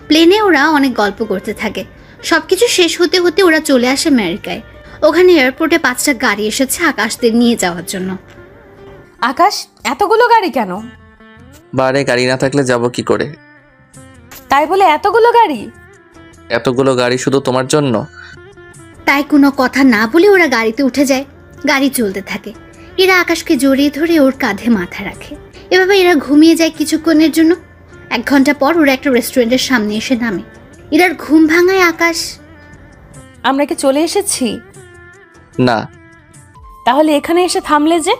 প্লেনে ওরা অনেক গল্প করতে থাকে। সব কিছু শেষ হতে হতে ওরা চলে আসে আমেরিকায়। ওখানে এয়ারপোর্টে 5টা গাড়ি এসেছে আকাশদের নিয়ে যাওয়ার জন্য। আকাশ, এতগুলো গাড়ি কেন? বারে গাড়ি না থাকলে যাব কি করে? তাই বলে এতগুলো গাড়ি? এতগুলো গাড়ি শুধু তোমার জন্য? তাই কোনো কথা না বলে ওরা গাড়িতে উঠে যায়। গাড়ি চলতে থাকে। এরা আকাশকে জড়িয়ে ধরে ওর কাঁধে মাথা রাখে। এভাবে এরা ঘুমিয়ে যায় কিছুক্ষণের জন্য। 1 ঘন্টা পর ওরা একটা রেস্টুরেন্টের সামনে এসে নামে। এরার ঘুম ভাঙায় আকাশ, আমরা কি চলে এসেছি? না। তাহলে এখানে এসে থামলে যে?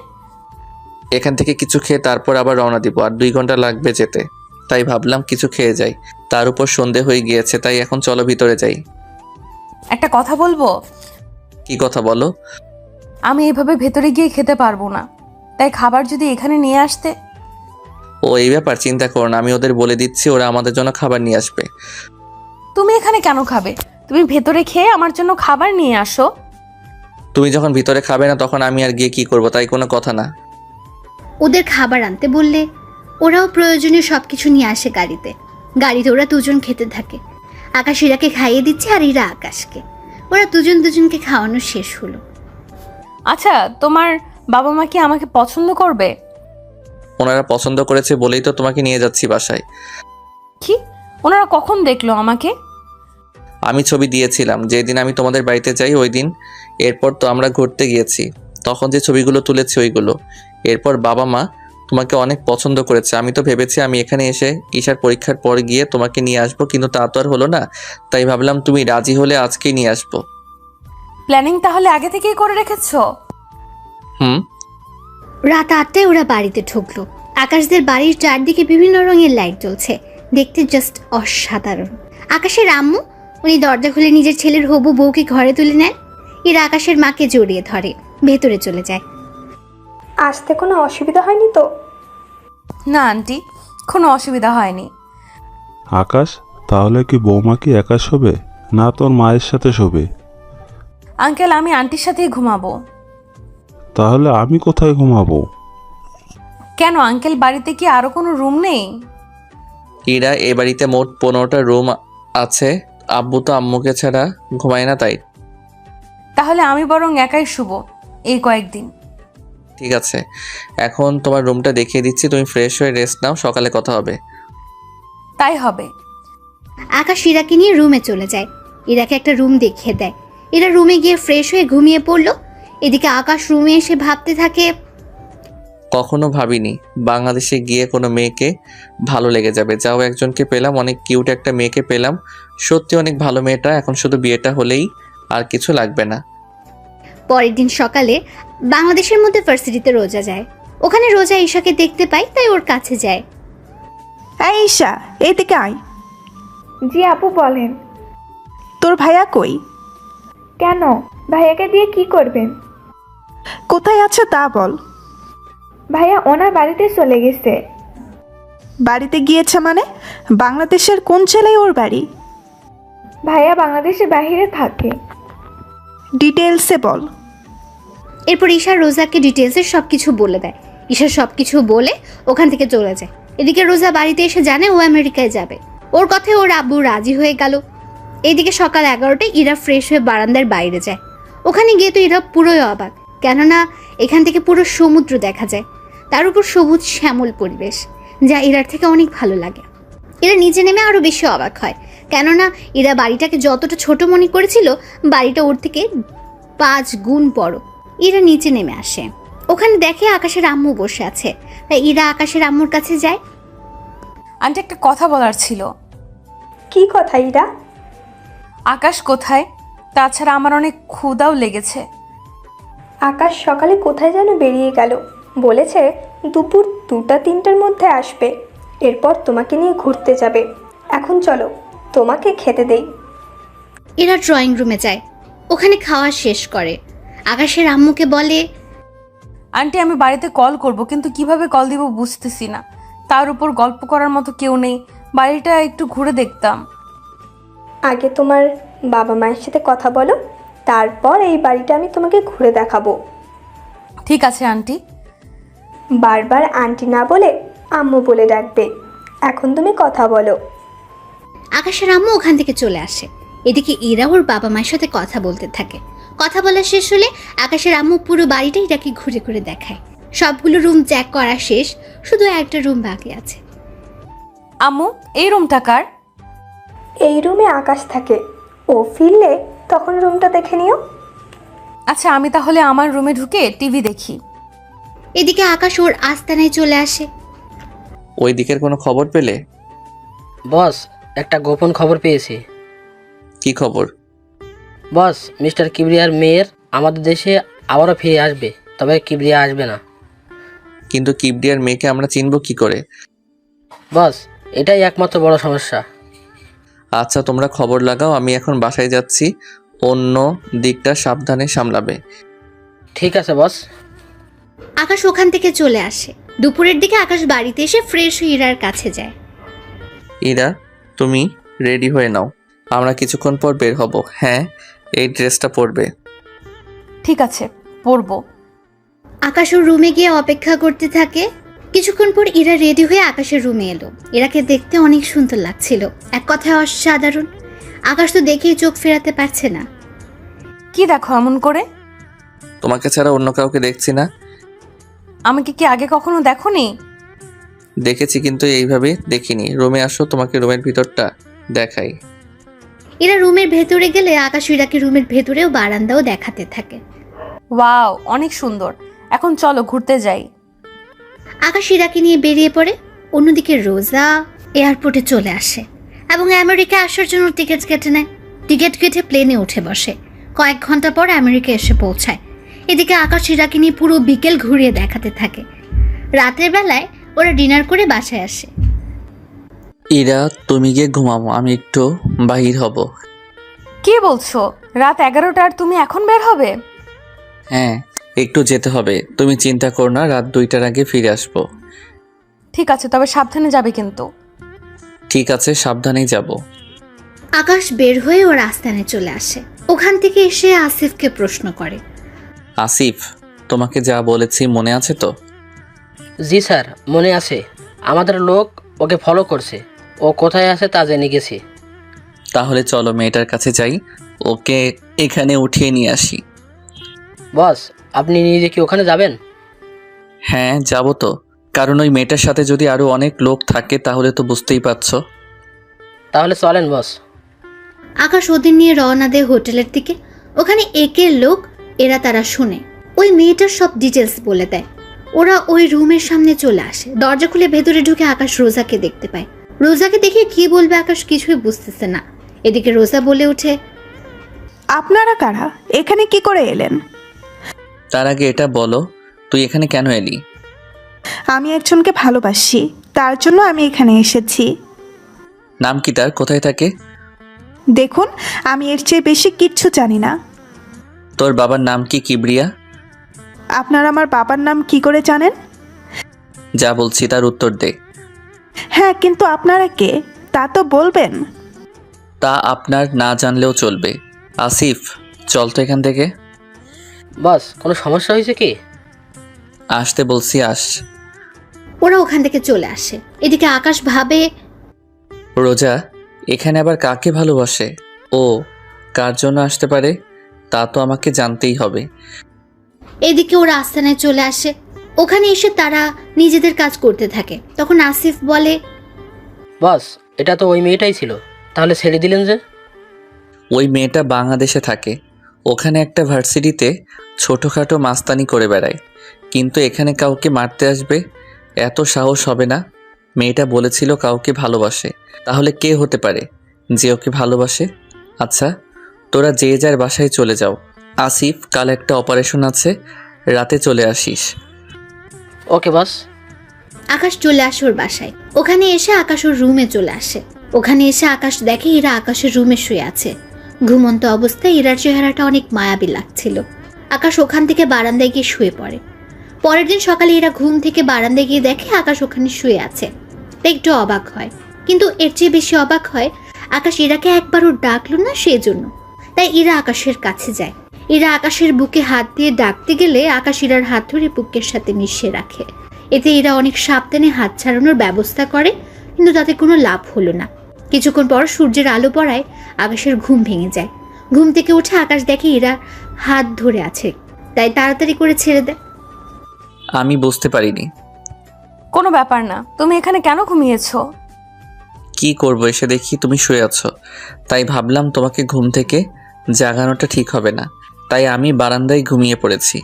এখান থেকে কিছু খেয়ে তারপর আবার রওনা দিব, আর 2 ঘন্টা লাগবে যেতে। তাই ভাবলাম কিছু খেয়ে যাই। তার উপর সন্ধে হয়ে গিয়েছে, তাই এখন চলো ভিতরে যাই। একটা কথা বলবো? কি কথা বলো? আমি এভাবে ভেতরে গিয়ে খেতে পারবো না, তাই খাবার যদি এখানে নিয়ে আসতে। ও এই ব্যাপার, চিন্তা করো না, আমি ওদের বলে দিচ্ছি, ওরা আমাদের জন্য খাবার নিয়ে আসবে। তুমি এখানে কেন খাবে? তুমি ভেতরে খেয়ে আমার জন্য খাবার নিয়ে আসো। তুমি যখন ভিতরে খাবে না তখন আমি আর গিয়ে কি করব? তাই কোনো কথা না। ওদের খাবার আনতে বললে ওরাও প্রয়োজনীয় সবকিছু নিয়ে আসে গাড়িতে। গাড়িতে ওরা দুজন খেতে থাকে। আকাশ ইরাকে খাইয়ে দিচ্ছে আর ইরা আকাশকে। ওরা দুজনকে খাওয়ানো শেষ হলো। আচ্ছা, তোমার বাবা মা কি আমাকে পছন্দ করবে? ওনারা পছন্দ করেছে বলেই তো তোমাকে নিয়ে যাচ্ছি বাসায়। কি? ওনারা কখন দেখলো আমাকে? আমি ছবি দিয়েছিলাম যেদিন আমি তোমাদের বাড়িতে যাই ওই দিন। এরপর তো আমরা ঘুরতে গিয়েছি, তখন যে ছবিগুলো তুলেছি ওইগুলো। এরপর বাবা মা তোমাকে অনেক পছন্দ করেছে। আমি তো ভেবেছি আমি এখানে এসে ঈশার পরীক্ষার পর গিয়ে তোমাকে নিয়ে আসবো, কিন্তু তা তো আর হলো না। তাই ভাবলাম তুমি রাজি হলে আজকেই নিয়ে আসবো। প্ল্যানিং তাহলে আগে থেকেই করে রেখেছো? রাত 8টায় ওরা বাড়িতে ঢুকলো। আকাশদের বাড়ির চারদিকে বিভিন্ন রঙের লাইট জ্বলছে, দেখতে জাস্ট অসাধারণ। আকাশের আম্মু উনি দরজা খুলে নিজের ছেলের হবু বউকে ঘরে তুলে নেন। এরা আকাশের মাকে জড়িয়ে ধরে ভেতরে চলে যায়। আসতে কোনো অসুবিধা হয়নি তো? না আন্টি, কোনো অসুবিধা হয়নি। আকাশ, তাহলে কি বৌমা কি একা শোবে না তোর মায়ের সাথে শোবে? আঙ্কেল আমি আন্টির সাথেই ঘুমাবো। তাহলে আমি কোথায় ঘুমাবো? কেন আঙ্কেল, বাড়িতে কি আরো কোনো রুম নেই? ইরা, এ বাড়িতে মোট 15টা রুম আছে। আব্বু তো আম্মুকে ছাড়া ঘুমায় না, তাই। তাহলে আমি বরং একাই শুব এই কয়েকদিন। ঠিক আছে, এখন তোমার রুমটা দেখিয়ে দিচ্ছি, তুমি ফ্রেশ হয়ে রেস্ট নাও, সকালে কথা হবে। তাই হবে। আকাশ ইরাকে নিয়ে রুমে চলে যায়। ইরাকে একটা রুম দেখিয়ে দেয়। এরা রুমে গিয়ে ফ্রেশ হয়ে ঘুমিয়ে পড়লো। এদিকে আকাশ রুমে এসে ভাবতে থাকে, কখনো ভাবিনি বাংলাদেশে গিয়ে কোনো মেয়েকে ভালো লেগে যাবে। যাও, একজনকে পেলাম, অনেক কিউট একটা মেয়েকে পেলাম, সত্যি অনেক ভালো মেয়েটা। এখন শুধু বিয়েটা হলেই আর কিছু লাগবে না। পরের দিন সকালে বাংলাদেশের মধ্যে ভার্সিটিতে রোজা যায়। ওখানে রোজা ঈশাকে দেখতে পায়, তাই ওর কাছে যায়। এই ঈশা, এইদিকে আয়। জি আপু বলেন। তোর ভাইয়া কই? কেন, ভাইয়াকে দিয়ে কি করবেন? কোথায় আছে তা বল। ভাইয়া ওনার বাড়িতে চলে গেছে। বাড়িতে গিয়েছে মানে? বাংলাদেশের কোন জেলায় ওর বাড়ি? ভাইয়া বাংলাদেশের বাইরে থাকে। ডিটেলসে বল। এরপর ঈশা রোজাকে ডিটেলসে সবকিছু বলে দেয়। ঈশা সবকিছু বলে ওখান থেকে চলে যায়। এদিকে রোজা বাড়িতে এসে জানে ও আমেরিকায় যাবে। ওর কথায় ওর আব্বু রাজি হয়ে গেল। এইদিকে সকাল 11টায় ইরা ফ্রেশ হয়ে বারান্দার বাইরে যায়। ওখানে গিয়ে তো ইরা পুরোই অবাক, কেননা এখান থেকে পুরো সমুদ্র দেখা যায়, তার উপর সবুজ শ্যামল পরিবেশ, যা ইরার থেকে অনেক ভালো লাগে। এরা নিচে নেমে আরো বেশি অবাক হয়, কেননা এরা বাড়িটাকে যতটা ছোট মনে করেছিল, বাড়িটা ওর থেকে 5 গুণ বড়। ইরা নিচে নেমে আসে, ওখানে দেখে আকাশের আম্মু বসে আছে, তাই ইরা আকাশের আম্মুর কাছে যায়। আন্টি একটা কথা বলার ছিল। কি কথা ইরা? আকাশ কোথায়? তাছাড়া আমার অনেক ক্ষুধাও লেগেছে। আকাশ সকালে কোথায় যেন বেরিয়ে গেল, বলেছে দুপুর 2টা-3টার মধ্যে আসবে, এরপর তোমাকে নিয়ে ঘুরতে যাবে। এখন চলো তোমাকে খেতে দেই। এরা ড্রয়িং রুমে যায়, ওখানে খাওয়া শেষ করে। আকাশের আম্মুকে বলে, আন্টি আমি বাড়িতে কল করব, কিন্তু কিভাবে কল দিব বুঝতেছি না। তার উপর গল্প করার মতো কেউ নেই, বাড়িটা একটু ঘুরে দেখতাম। আগে তোমার বাবা মায়ের সাথে কথা বলো, তারপর এই বাড়িটা আমি তোমাকে ঘুরে দেখাবো। ঠিক আছে আন্টি। বারবার আন্টি না বলে আম্মু বলে ডাকবে। এখন তুমি কথা বলো। আকাশের আম্মু ওখান থেকে চলে আসে। এদিকে ইরা ওর বাবা মায়ের সাথে কথা বলতে থাকে। কথা বলা শেষ হলে আকাশের আম্মু পুরো বাড়িটা ইরাকে ঘুরে ঘুরে দেখায়। সবগুলো রুম চেক করা শেষ, শুধু একটা রুম বাকি আছে। আম্মু এই রুমটা কার? এই রুমে আকাশ থাকে, ও ফিরলে তখন রুমটা দেখে নিও। আচ্ছা আমি তাহলে আমার রুমে ঢুকে টিভি দেখি। এদিকে আকাশ ওর আস্তানায় চলে আসে। ওই দিকের কোনো খবর পেলে? বস, একটা গোপন খবর পেয়েছি। কি খবর? বস, মিস্টার কিবরিয়ার মেয়ের আমাদের দেশে আবারও ফিরে আসবে, তবে কিবরিয়া আসবে না। কিন্তু কিবরিয়ার মেয়েকে আমরা চিনব কি করে? বস, এটাই একমাত্র বড় সমস্যা। আচ্ছা তোমরা খবর লাগাও, আমি এখন বাসায় যাচ্ছি, অন্য দিকটা সাবধানে সামলাবে। ঠিক আছে বস। আকাশ ওখান থেকে চলে আসে। দুপুরের দিকে আকাশ বাড়িতে এসে ফ্রেশ হয়ে ইরার কাছে যায়। ইরা, তুমি রেডি হয়ে নাও, আমরা কিছুক্ষণ পর বের হব। হ্যাঁ, এই ড্রেসটা পরবে। ঠিক আছে, পরবো। আকাশ ওর রুমে গিয়ে অপেক্ষা করতে থাকে। কিছুক্ষণ পর ইরা রেডি হয়ে আকাশের রুমে এলো। ইরাকে দেখতে অনেক সুন্দর লাগছিল, এক কথায় অসাধারণ। আকাশ তো দেখেই চোখ ফেরাতে পারছে না। কি দেখো এমন করে? তোমাকে ছাড়া অন্য কাউকে দেখছি না। আমাকে কি আগে কখনো দেখোনি? দেখেছি, কিন্তু এইভাবে দেখিনি। রুমে আসো, তোমাকে রুমের ভিতরটা দেখাই। এরা রুমের ভেতরে গেলে আকাশ ইরাকে রুমের ভেতরেও বারান্দাও দেখাতে থাকে। ওয়াও, অনেক সুন্দর। এখন চলো ঘুরতে যাই। আকাশ ইরাকে নিয়ে বেরিয়ে পড়ে। অন্যদিকে রোজা এয়ারপোর্টে চলে আসে এবং আমেরিকা আসার জন্য টিকিট কেটে নেয়। টিকিট কেটে প্লেনে উঠে বসে। কয়েক ঘন্টা পর আমেরিকা এসে পৌঁছায়। এদিকে আকাশ ইরাকে নিয়ে পুরো বিকেল ঘুরিয়ে দেখাতে থাকে। রাতের বেলায় ওরা ডিনার করে বাসায় আসে। ইরা, তুমি গিয়ে ঘুমাবো, আমি একটু বাহির হব। কি বলছো? রাত 11টার তুমি এখন বের হবে? হ্যাঁ, একটু যেতে হবে। তুমি চিন্তা করো না, রাত 2টার আগে ফিরে আসবো। ঠিক আছে, তবে সাবধানে যাবে কিন্তু। ঠিক আছে, সাবধানেই যাব। আকাশ বের হয়ে ওর আস্তানে চলে আসে। ওখান থেকে এসে আসিফকে প্রশ্ন করে, আসিফ, তোমাকে যা বলেছি মনে আছে তো? জি স্যার, মনে আছে। আমাদের লোক ওকে ফলো করছে, ও কোথায় আছে তা জেনে গেছি। তাহলে চলো মেয়েটার কাছে যাই, ওকে এখানে উঠিয়ে নিয়ে আসি। বস, আপনি নিজে কি ওখানে যাবেন? হ্যাঁ যাবো তো, কারণ ওই মেয়েটার সাথে যদি আরো অনেক লোক থাকে তাহলে তো বুঝতেই পারছো। তাহলে চলেন বস। আকাশ ওদের নিয়ে রওনা দেয় হোটেলের দিকে। ওখানে একের লোক এরা তারা শুনে ওই মেয়েটার সব ডিটেলস বলে দেয়। ওরা ওই রুমের সামনে চলে আসে। দরজা খুলে ভেতরে ঢুকে আকাশ রোজাকে দেখতে পায়। রোজাকে দেখে কি বলবে আকাশ কিছুই বুঝতেছে না। এদিকে রোজা বলে ওঠে, আপনারা কারা? এখানে কি করে এলেন? তার আগে এটা বলো, তুই এখানে কেন এলি? আমি একজনকে ভালোবাসি, তার জন্য আমি এখানে এসেছি। নাম কি তার? কোথায় থাকে? দেখুন, আমি এর চেয়ে বেশি কিচ্ছু জানি না। তোর বাবার নাম কি কিবরিয়া? আপনারা আমার বাবার নাম কি করে জানেন? যা বলছি তার উত্তর দে। হ্যাঁ, কিন্তু আপনারা কে তা তো বলবেন। তা আপনার না জানলেও চলবে। আসিফ, চল তো এখান থেকে। বস, কোনো সমস্যা হয়েছে কি? আসতে বলছি, আস। ওরা ওখান থেকে চলে আসে। এদিকে আকাশ ভাবে, রোজা এখানে আবার কাকে ভালোবাসে? ও কার জন্য আসতে পারে তা তো আমাকে জানতেই হবে। এদিকে ওরা আস্তানায় চলে আসে। ওখানে এসে তারা নিজেদের কাজ করতে থাকে। তখন আসিফ বলে, বস, এটা তো ওই মেয়েটাই ছিল, তাহলে ছেড়ে দিলেন যে? ওই মেয়েটা বাংলাদেশে থাকে, ওখানে একটা ভার্সিটিতে ছোটোখাটো মাস্তানি করে বেড়ায়, কিন্তু এখানে কাউকে মারতে আসবে এত সাহস হবে না। মেয়েটা বলেছিল কাউকে ভালোবাসে, তাহলে কে হতে পারে যে ওকে ভালোবাসে? আচ্ছা, তোরা যে যার বাসায় চলে যাও। আসিফ, কাল একটা অপারেশন আছে, রাতে চলে আসিস। ওকে বস। আকাশ চলে আসে ওর বাসায়। ওখানে এসে আকাশ ওর রুমে চলে আসে। ওখানে এসে আকাশ দেখে ইরা আকাশের রুমে শুয়ে আছে। ঘুমন্ত অবস্থায় ইরার চেহারাটা অনেক মায়াবী লাগছিল। আকাশ ওখান থেকে বারান্দায় গিয়ে শুয়ে পড়ে। পরের দিন সকালে ইরা ঘুম থেকে বারান্দায় গিয়ে দেখে আকাশ ওখানে শুয়ে আছে। তাই একটু অবাক হয়, কিন্তু এর চেয়ে বেশি অবাক হয় আকাশ ইরাকে একবারও ডাকলো না সেজন্য। তাই ইরা আকাশের কাছে যায়। ইরা আকাশের বুকে হাত দিয়ে ডাকতে গেলে আকাশ ইরার হাত ধরে বুকের সাথে মিশিয়ে রাখে। এতে ইরা অনেক সাবধানে হাত ছাড়ানোর ব্যবস্থা করে, কিন্তু তাতে কোনো লাভ হলো না। কিছুক্ষণ পর সূর্যের আলো পড়ায় আকাশের ঘুম ভেঙে যায়। ঘুম থেকে উঠে আকাশ দেখে ইরা হাত ধরে আছে, তাই তাড়াতাড়ি করে ছেড়ে দেয়। আমি বুঝতে পারিনি। কোনো ব্যাপার না, তুমি এখানে কেন ঘুমিয়েছো? কি করব, এসে দেখি তুমি শুয়ে আছো, তাই ভাবলাম তোমাকে ঘুম থেকে জাগানোটা ঠিক হবে না, তাই আমি বারান্দায় ঘুমিয়ে পড়েছি।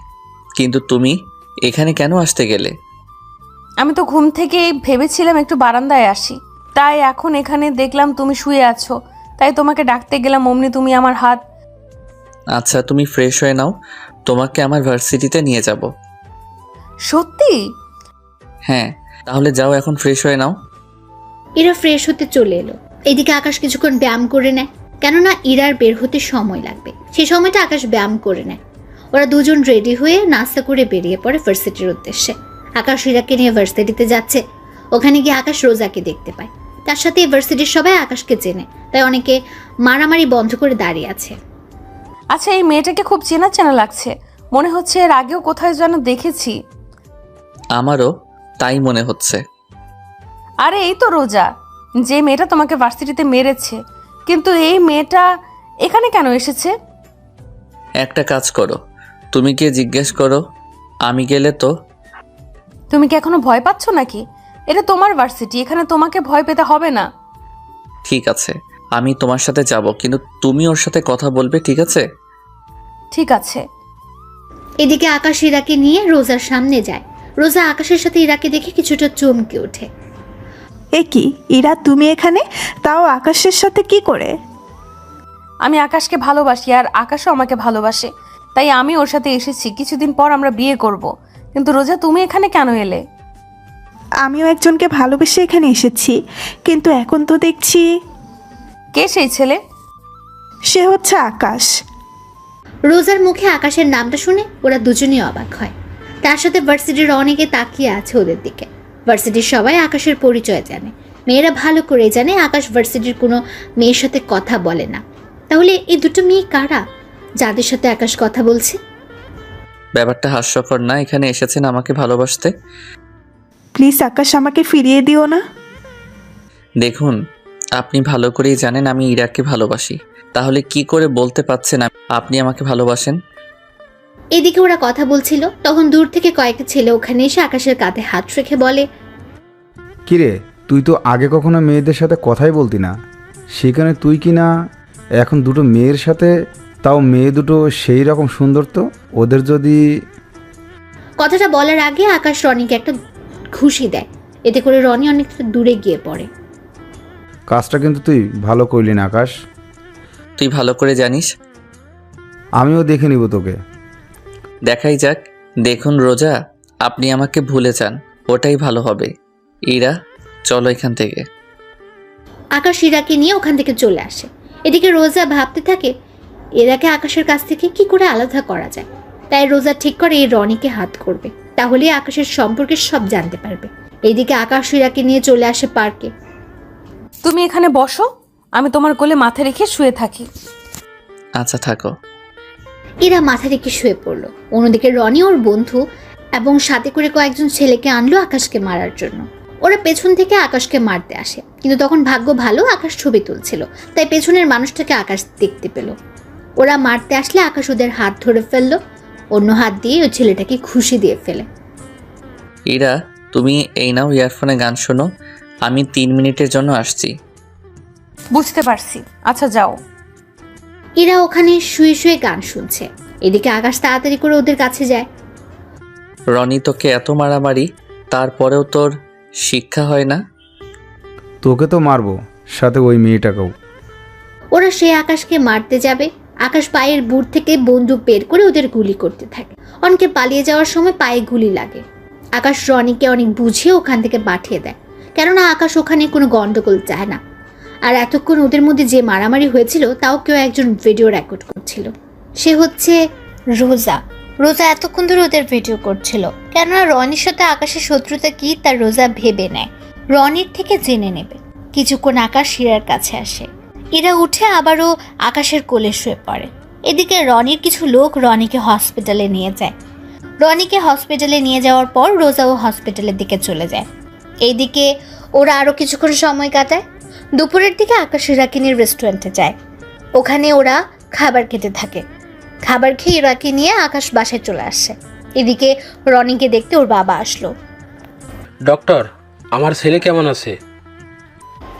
কিন্তু তুমি এখানে কেন আসতে গেলে? আমি তো ঘুম থেকে ভেবেছিলাম একটু বারান্দায় আসি, তাই এখন এখানে দেখলাম তুমি শুয়ে আছো, তাই তোমাকে ডাকতে গেলাম। অমনি তুমি আমার হাত। আচ্ছা, তুমি ফ্রেশ হয়ে নাও, তোমাকে আমার ভার্সিটিতে নিয়ে যাব। সত্যি? হ্যাঁ, তাহলে যাও, এখন ফ্রেশ হয়ে নাও। ইরা ফ্রেশ হতে চলে এলো। এদিকে আকাশ কিছুক্ষণ ব্যায়াম করে নেয়, কেননা ইরার বের হতে সময় লাগবে। সেই সময়টা আকাশ ব্যায়াম করে নেয়। ওরা দুজন রেডি হয়ে নাস্তা করে বেরিয়ে পড়ে ভার্সিটির উদ্দেশ্যে। আকাশ ইরাকে নিয়ে ভার্সিটিতে যাচ্ছে। ওখানে গিয়ে আকাশ রোজাকে দেখতে পায়। তার সাথে ভার্সিটির সবাই আকাশকে চেনে, তাই অনেকে মারামারি বন্ধ করে দাঁড়িয়ে আছে। আচ্ছা, এই মেয়েটাকে খুব চেনা চেনা লাগছে, মনে হচ্ছে এর আগেও কোথায় যেন দেখেছি। আমারও তাই মনে হচ্ছে। আরে এই তো রোজা, যে মেয়েটা তোমাকে ভার্সিটিতে মেরেছে। কিন্তু এই মেয়েটা এখানে কেন এসেছে? একটা কাজ করো, তুমি গিয়ে জিজ্ঞেস করো, আমি গেলে তো। তুমি কি এখনো ভয় পাচ্ছ নাকি? এটা তোমার ভার্সিটি, এখানে তোমাকে ভয় পেতে হবে না। ঠিক আছে, আমি তোমার সাথে যাব, কিন্তু তুমি ওর সাথে কথা বলবে, ঠিক আছে? ঠিক আছে। এদিকে আকাশ ইরাকে নিয়ে রোজার সামনে যায়। রোজা আকাশের সাথে ইরাকে দেখে কিছুটা চমকে ওঠে। এ কি ইরা, তুমি এখানে, তাও আকাশের সাথে কি করে? আমি আকাশকে ভালোবাসি আর আকাশও আমাকে ভালোবাসে, তাই আমি ওর সাথে এসেছি। কিছুদিন পর আমরা বিয়ে করব। কিন্তু রোজা, তুমি এখানে কেন এলে? আমিও একজনকে ভালোবেসে এখানে এসেছি, কিন্তু এখন তো দেখছি। কে সেই ছেলে? সে হচ্ছে আকাশ। রোজার মুখে আকাশের নামটা শুনে ওরা দুজনেই অবাক হয়। তার সাথে ভার্সিটির অনেকে তাকিয়ে আছে ওদের দিকে। ভার্সিটির সবাই আকাশের পরিচয় জানে, মেয়েরা ভালো করে জানে আকাশ ভার্সিটির কোনো মেয়ের সাথে কথা বলে না। তাহলে এই দুটো মেয়ে কারা যাদের সাথে আকাশ কথা বলছে? ব্যাপারটা হাস্যকর না? এখানে এসেছেন আমাকে ভালোবাসতে। প্লিজ আকাশ, আমাকে ফিরিয়ে দিও না। দেখুন, আপনি ভালো করেই জানেন আমি ইরাকে ভালোবাসি, তাহলে কি করে বলতে পারছেন আপনি আমাকে ভালোবাসেন? এদিকে ওরা কথা বলছিল, তখন দূর থেকে কয়েকটা ছেলে ওখানে এসে আকাশের কাঁধে হাত রেখে বলে, কিরে, তুই তো আগে কখনো মেয়েদের সাথে কথাই বলতি না, সেখানে তুই কি না এখন দুটো মেয়ের সাথে, তাও মেয়ে দুটো সেই রকম সুন্দর, তো ওদের যদি... কথাটা বলার আগে আকাশ রনিকে একটা ঘুষি দেয়। এতে করে রনি অনেকটা দূরে গিয়ে পড়ে। কাজটা কিন্তু তুই ভালো করলি না আকাশ। তুই ভালো করে জানিস। আমিও দেখে নিব তোকে। দেখাই যাক। দেখুন রোজা, আপনি আমাকে ভুলে যান, ওটাই ভালো হবে। ইরা, চলো এখান থেকে। আকাশ ইরাকে নিয়ে ওখান থেকে চলে আসে। এদিকে রোজা ভাবতে থাকে এরাকে আকাশের কাছ থেকে কি করে আলাদা করা যায়। তাই রোজা ঠিক করে এই রনিকে হাত করবে, তাহলে আকাশের সম্পর্কে সব জানতে পারবে। এইদিকে আকাশ ইরাকে নিয়ে চলে আসে পার্কে। তুমি এখানে বসো, আমি তোমার কোলে মাথা রেখে শুয়ে থাকি। আচ্ছা থাকো। ইরা মাথা রেখে শুয়ে পড়লো। অন্যদিকে রনি ওর বন্ধু এবং সাথে করে কয়েকজন ছেলেকে আনলো আকাশকে মারার জন্য। ওরা পেছন থেকে আকাশকে মারতে আসে, কিন্তু তখন ভাগ্য ভালো আকাশ ছবি তুলছিল, তাই পেছনের মানুষটাকে আকাশ দেখতে পেল। ওরা মারতে আসলে আকাশ ওদের হাত ধরে ফেললো, অন্য হাত দিয়ে ওই ছেলেটাকে খুশি দিয়ে ফেলে। ইরা, তুমি এই নাও ইয়ারফোনে গান শোনো, আমি 3 মিনিটের জন্য আসছি। বুঝতে পারছি, আচ্ছা যাও। ইরা ওখানে শুয়ে শুয়ে গান শুনছে। এদিকে আকাশ তাড়াতাড়ি করে ওদের কাছে যায়। রনি, তোকে এত মারামারি, তারপরেও তোর শিক্ষা হয় না? তোকে তো মারবো, সাথে ওই মেয়েটাকেও। ওরা সে আকাশকে মারতে যাবে, আকাশ পায়ের বুট থেকে বন্দুক বের করে ওদের গুলি করতে থাকে। অনেকে পালিয়ে যাওয়ার সময় পায়ে গুলি লাগে। আকাশ রনিকে অনেক বুঝিয়ে ওখান থেকে পাঠিয়ে দেয়, কেননা আকাশ ওখানে কোনো গন্ডগোল চায় না। আর এতক্ষণ ওদের মধ্যে যে মারামারি হয়েছিল তাও কেউ একজন ভিডিও রেকর্ড করছিল। সে হচ্ছে রোজা। রোজা এতক্ষণ ধরে ওদের ভিডিও করছিল, কেননা রনির সাথে আকাশের শত্রুতা কি তা রোজা ভেবে নেয়, রনির থেকে জেনে নেবে। কিছুক্ষণ আকাশ ইরার কাছে আসে। ইরা উঠে আবারও আকাশের কোলে শুয়ে পড়ে। এদিকে রনির কিছু লোক রনিকে হসপিটালে নিয়ে যায়। রনিকে হসপিটালে নিয়ে যাওয়ার পর রোজাও হসপিটালের দিকে চলে যায়। এইদিকে ওরা আরও কিছুক্ষণ সময় কাটায়। দুপুরের দিকে আকাশ ইরাকে নিয়ে রেস্টুরেন্টে যায়। ওখানে ওরা খাবার খেতে থাকে। খাবার খেয়ে ইরাকে নিয়ে আকাশ বাসায় চলে আসে। এদিকে রনিকে দেখতে ওর বাবা আসলো। ডক্টর, আমার ছেলে কেমন আছে?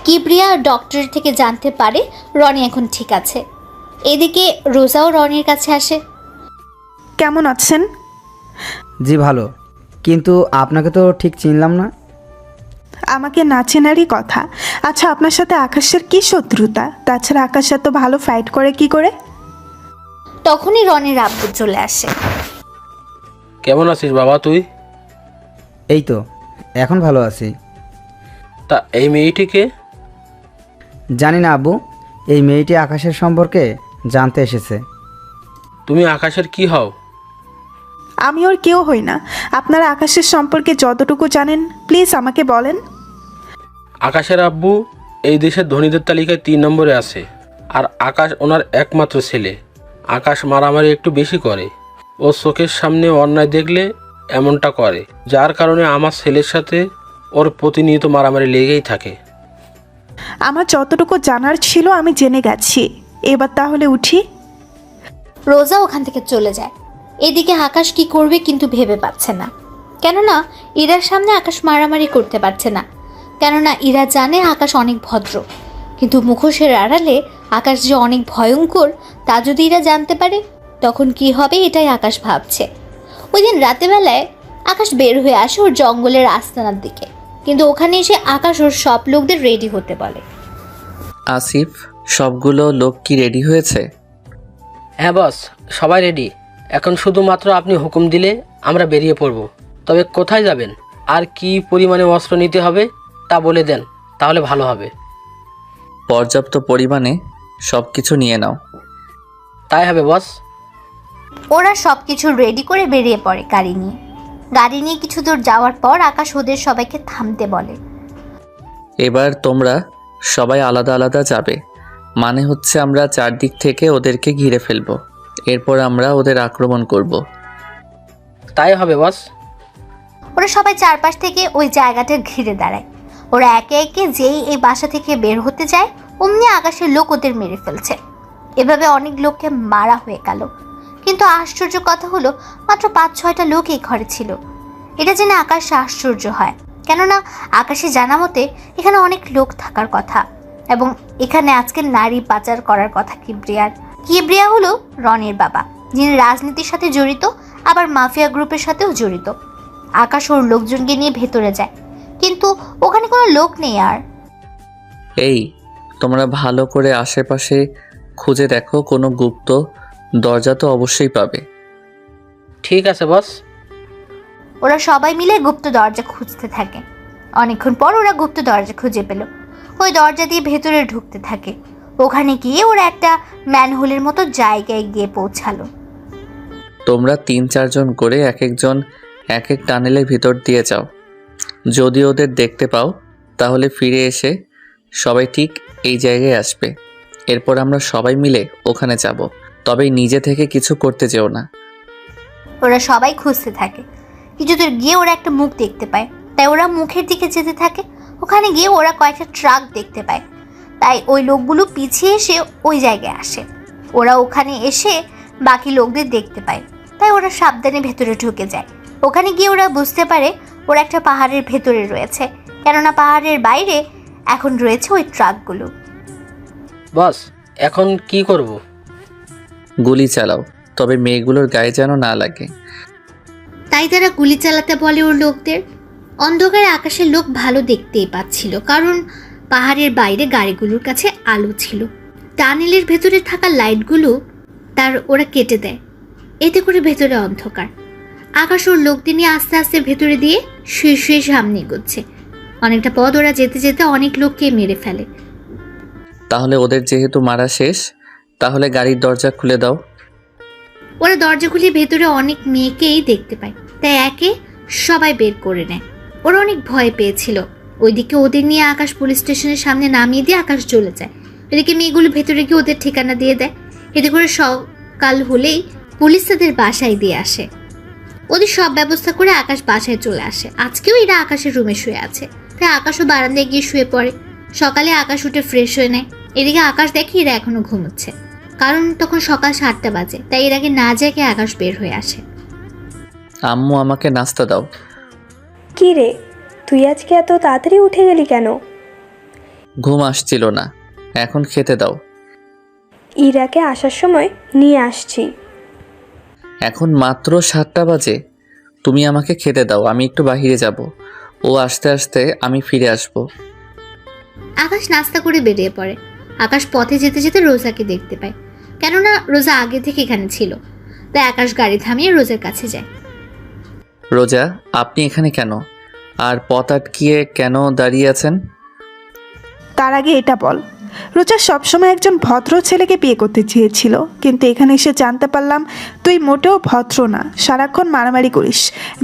কিবরিয়া ডক্টরের থেকে জানতে পারে রনি এখন ঠিক আছে। এদিকে রোজাও রনির কাছে আসে। কেমন আছেন? জি ভালো, কিন্তু আপনাকে তো ঠিক চিনলাম না। আমাকে না চেনারই কথা। আচ্ছা, আপনার সাথে আকাশের কি শত্রুতা? তাছাড়া আকাশ এত ভালো ফাইট করে কি করে? তখনই রনির আব্বু চলে আসে। কেমন আছিস বাবা তুই? এই তো এখন ভালো আছি। তা এই মেয়েটিকে? জানি না আব্বু, এই মেয়েটি আকাশের সম্পর্কে জানতে এসেছে। তুমি আকাশের কি হও? আমি ওর কেউ হই না। আপনারা আকাশের সম্পর্কে যতটুকু জানেন প্লিজ আমাকে বলেন। আকাশের আব্বু এই দেশের ধনীদের তালিকায় 3 নম্বরে আছে, আর আকাশ ওনার একমাত্র ছেলে। আকাশ মারামারি একটু বেশি করে, ও চোখের সামনে অন্যায় দেখলে এমনটা করে, যার কারণে আমার ছেলের সাথে ওর প্রতিনিয়ত মারামারি লেগেই থাকে। আমার যতটুকু জানার ছিল আমি জেনে গেছি, এবার তাহলে উঠি। রোজা ওখান থেকে চলে যায়। এদিকে আকাশ কি করবে কিন্তু ভেবে পাচ্ছে না, কেননা ইরার সামনে আকাশ মারামারি করতে পারছে না, কেননা ইরা জানে আকাশ অনেক ভদ্র। কিন্তু মুখোশের আড়ালে আকাশ যে অনেক ভয়ঙ্কর তা যদি ইরা জানতে পারে তখন কি হবে, এটাই আকাশ ভাবছে। ওই দিন রাতেবেলায় আকাশ বের হয়ে আসে ওর জঙ্গলের আস্তানার দিকে, কিন্তু ওখানে এসে আকাশ ওর সব লোকদের রেডি হতে বলে। আসিফ, সবগুলো লোক কি রেডি হয়েছে? হ্যাঁ বস, সবাই রেডি। এখন শুধুমাত্র আপনি হুকুম দিলে আমরা বেরিয়ে পড়ব। তবে কোথায় যাবেন আর কি পরিমাণে অস্ত্র নিতে হবে তা বলে দেন, তাহলে ভালো হবে। পর্যাপ্ত পরিমাণে সব কিছু নিয়ে নাও। তাই হবে বস। ওরা সব কিছু রেডি করে বেরিয়ে পড়ে গাড়ি নিয়ে। গাড়ি নিয়ে কিছু দূর যাওয়ার পর আকাশ ওদের সবাইকে থামতে বলে। এবার তোমরা সবাই আলাদা আলাদা যাবে, মানে হচ্ছে আমরা চারদিক থেকে ওদেরকে ঘিরে ফেলবো, এরপর আমরা ওদের আক্রমণ করব। তাই হবে বস। ওরা সবাই চারপাশ থেকে ওই জায়গাটা ঘিরে দাঁড়ায়। ওরা একে একে যেই এই বাসা থেকে বের হতে যায় অমনি আকাশের লোক ওদের মেরে ফেলছে। এভাবে অনেক লোককে মারা হয়ে গেল, কিন্তু আশ্চর্য কথা হলো মাত্র 5-6টা লোক এই ঘরে ছিল। এটা জেনে আকাশ আশ্চর্য হয়, কেননা আকাশে জানা মতে এখানে অনেক লোক থাকার কথা এবং এখানে আজকে নারী পাচার করার কথা কিবরিয়ার। কিবরিয়া হলো রনির বাবা, যিনি রাজনীতির সাথে জড়িত, আবার মাফিয়া গ্রুপের সাথেও জড়িত। আকাশ ওর লোকজনকে নিয়ে ভেতরে যায়, কিন্তু ওখানে কোনো লোক নেই। আর এই তোমরা ভালো করে আশেপাশে খুঁজে দেখো, কোনো গুপ্ত দরজা তো অবশ্যই পাবে। ঠিক আছে বস। ওরা সবাই মিলে গুপ্ত দরজা খুঁজতে থাকে। অনেকক্ষণ পর ওরা গুপ্ত দরজা খুঁজে পেল। ওই দরজা দিয়ে ভেতরে ঢুকতে থাকে। ওখানে গিয়ে ওরা একটা ম্যানহোলের মতো জায়গায় গিয়ে পৌঁছালো। তোমরা 3-4 জন করে এক একজন এক এক টানেলের ভিতর দিয়ে যাও। যদি ওদের দেখতে পাও তাহলে ফিরে এসে সবাই ঠিক এই জায়গায় আসবে। এরপর আমরা সবাই মিলে ওখানে যাব, তবে নিজে থেকে কিছু করতে যেও না। ওরা সবাই খুঁজতে থাকে। কিছু দূর গিয়ে ওরা একটা মুখ দেখতে পায়, তাই ওরা মুখের দিকে যেতে থাকে। ওখানে গিয়ে ওরা কয়েকটা ট্রাক দেখতে পায়, তাই ওই লোকগুলো পিছিয়ে এসে ওই জায়গায় আসে। ওরা ওখানে এসে বাকি লোকদের দেখতে পায়, তাই ওরা সাবধানে ভেতরে ঢুকে যায়। ওখানে গিয়ে ওরা বুঝতে পারে ওরা একটা পাহাড়ের ভেতরে রয়েছে, কেননা পাহাড়ের বাইরে এখন রয়েছে ওই ট্রাকগুলো। বস এখন কি করব? গুলি চালাও, তবে মেয়েগুলোর গায়ে যেন না লাগে। তাই তারা গুলি চালাতে বলে ওর লোকদের। অন্ধকারে আকাশের লোক ভালো দেখতেই পাচ্ছিল, কারণ পাহাড়ের বাইরে গাড়িগুলোর কাছে আলো ছিল। টানেলের ভেতরে থাকা লাইটগুলো তার ওরা কেটে দেয়, এতে করে ভেতরে অন্ধকার। আকাশ ওর লোকদের নিয়ে আস্তে আস্তে ভেতরে দিয়ে শুয়ে শুয়ে সামনে এগোচ্ছে। অনেকটা পথ ওরা যেতে যেতে অনেক লোককে মেরে ফেলে। তাহলে ওদের যেহেতু মারা শেষ, তাহলে গাড়ির দরজা খুলে দাও। ওরা দরজা খুলে ভেতরে অনেক মেয়েকেই দেখতে পায়, তাই একে সবাই বের করে নেয়। ওরা অনেক ভয় পেয়েছিল। ওইদিকে ওদের নিয়ে আকাশ পুলিশ স্টেশনের সামনে নামিয়ে দিয়ে আকাশ চলে যায়। এদিকে মেয়েগুলো ভেতরে গিয়ে ওদের ঠিকানা দিয়ে দেয়। এতে করে সকাল হলেই পুলিশ তাদের বাসায় দিয়ে আসে। ওদের সব ব্যবস্থা করে আকাশ বাসায় চলে আসে। আজকেও এরা আকাশের রুমে শুয়ে আছে, তাই আকাশও বারান্দায় গিয়ে শুয়ে পড়ে। সকালে আকাশ উঠে ফ্রেশ হয়ে নেয়। এদিকে আকাশ দেখে এরা এখনো ঘুমোচ্ছে, কারণ তখন সকাল 7টা বাজে, তাই এর আগে না জেগে আকাশ বের হয়ে আসে। আম্মু আমাকে নাস্তা দাও। কি রে, তুই আজকে এত তাড়াতাড়ি উঠে গেলি কেন? ঘুম আসছিল না, এখন খেতে দাও। ইরাকে আসার সময় নিয়ে আসছি। এখন মাত্র 7টা বাজে, তুমি আমাকে খেতে দাও, আমি একটু বাইরে যাব। ও আসতে আসতে আমি ফিরে আসব। আকাশ নাস্তা করে বেরিয়ে পড়ে। আকাশ পথে যেতে যেতে রোজাকে দেখতে পায়, কেননা রোজা আগে থেকে এখানে ছিল। তাই আকাশ গাড়ি থামিয়ে রোজার কাছে যায়। রোজা, আপনি এখানে কেন? আর পথ আটকিয়ে কেন দাঁড়িয়ে আছেন? তার আগে এটা বল, রোজা সবসময় একজন ভদ্র ছেলেকে বিয়ে করতে চেয়েছিল, কিন্তু এখানে এসে জানতে পারলাম তুই মোটেও ভদ্র না, সারাক্ষণ মারামারি করিস।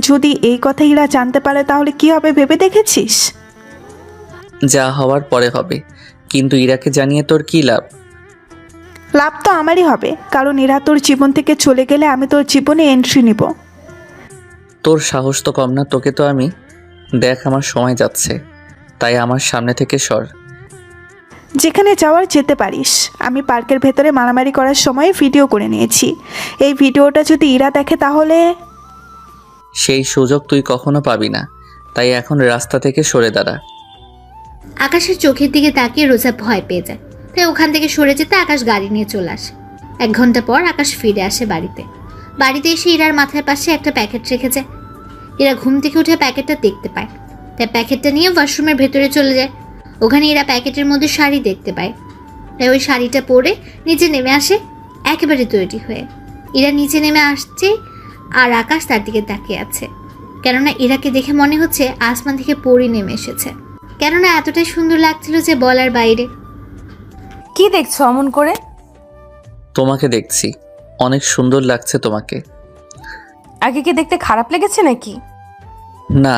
যদি এই কথা ইরা জানতে পারে তাহলে কি হবে ভেবে দেখেছিস? যা হওয়ার পরে হবে, কিন্তু ইরাকে জানিয়ে তোর কি লাভ? লাভ তো আমারই হবে, কারণ এরা তোর জীবন থেকে চলে গেলে আমি তোর জীবনে এন্ট্রি নিব। তোর সাহস তো কম না, তোকে তো আমি দেখ, আমার সময় যাচ্ছে, তাই আমার সামনে থেকে সর। যেখানে যাওয়ার যেতে পারিস। আমি পার্কের ভেতরে মারামারি করার সময় ভিডিও করে নিয়েছি। এই ভিডিওটা যদি ইরা দেখে তাহলে সেই সুযোগ তুই কখনো পাবি না, তাই এখন রাস্তা থেকে সরে দাঁড়া। আকাশের চোখের দিকে তাকিয়ে রোজা ভয় পেয়ে যায়, তাই ওখান থেকে সরে যেতে আকাশ গাড়ি নিয়ে চলে আসে। 1 ঘন্টা পর আকাশ ফিরে আসে বাড়িতে। বাড়িতে এসে ইরার মাথার পাশে একটা প্যাকেট রেখে যায়। ইরা ঘুম থেকে উঠে প্যাকেটটা দেখতে পায়, তাই প্যাকেটটা নিয়ে ওয়াশরুমের ভেতরে চলে যায়। ওখানে ইরা প্যাকেটের মধ্যে শাড়ি দেখতে পায়, তাই ওই শাড়িটা পরে নিচে নেমে আসে একেবারে তৈরি হয়ে। ইরা নিচে নেমে আসছে আর আকাশ তার দিকে তাকিয়ে আছে, কেননা ইরাকে দেখে মনে হচ্ছে আসমান থেকে পরি নেমে এসেছে। কেননা এতটাই সুন্দর লাগছিল যে বলার বাইরে। কি দেখছো অমন করে? তোমাকে দেখছি, অনেক সুন্দর লাগছে তোমাকে। আগে কি দেখতে খারাপ লেগেছে নাকি? না,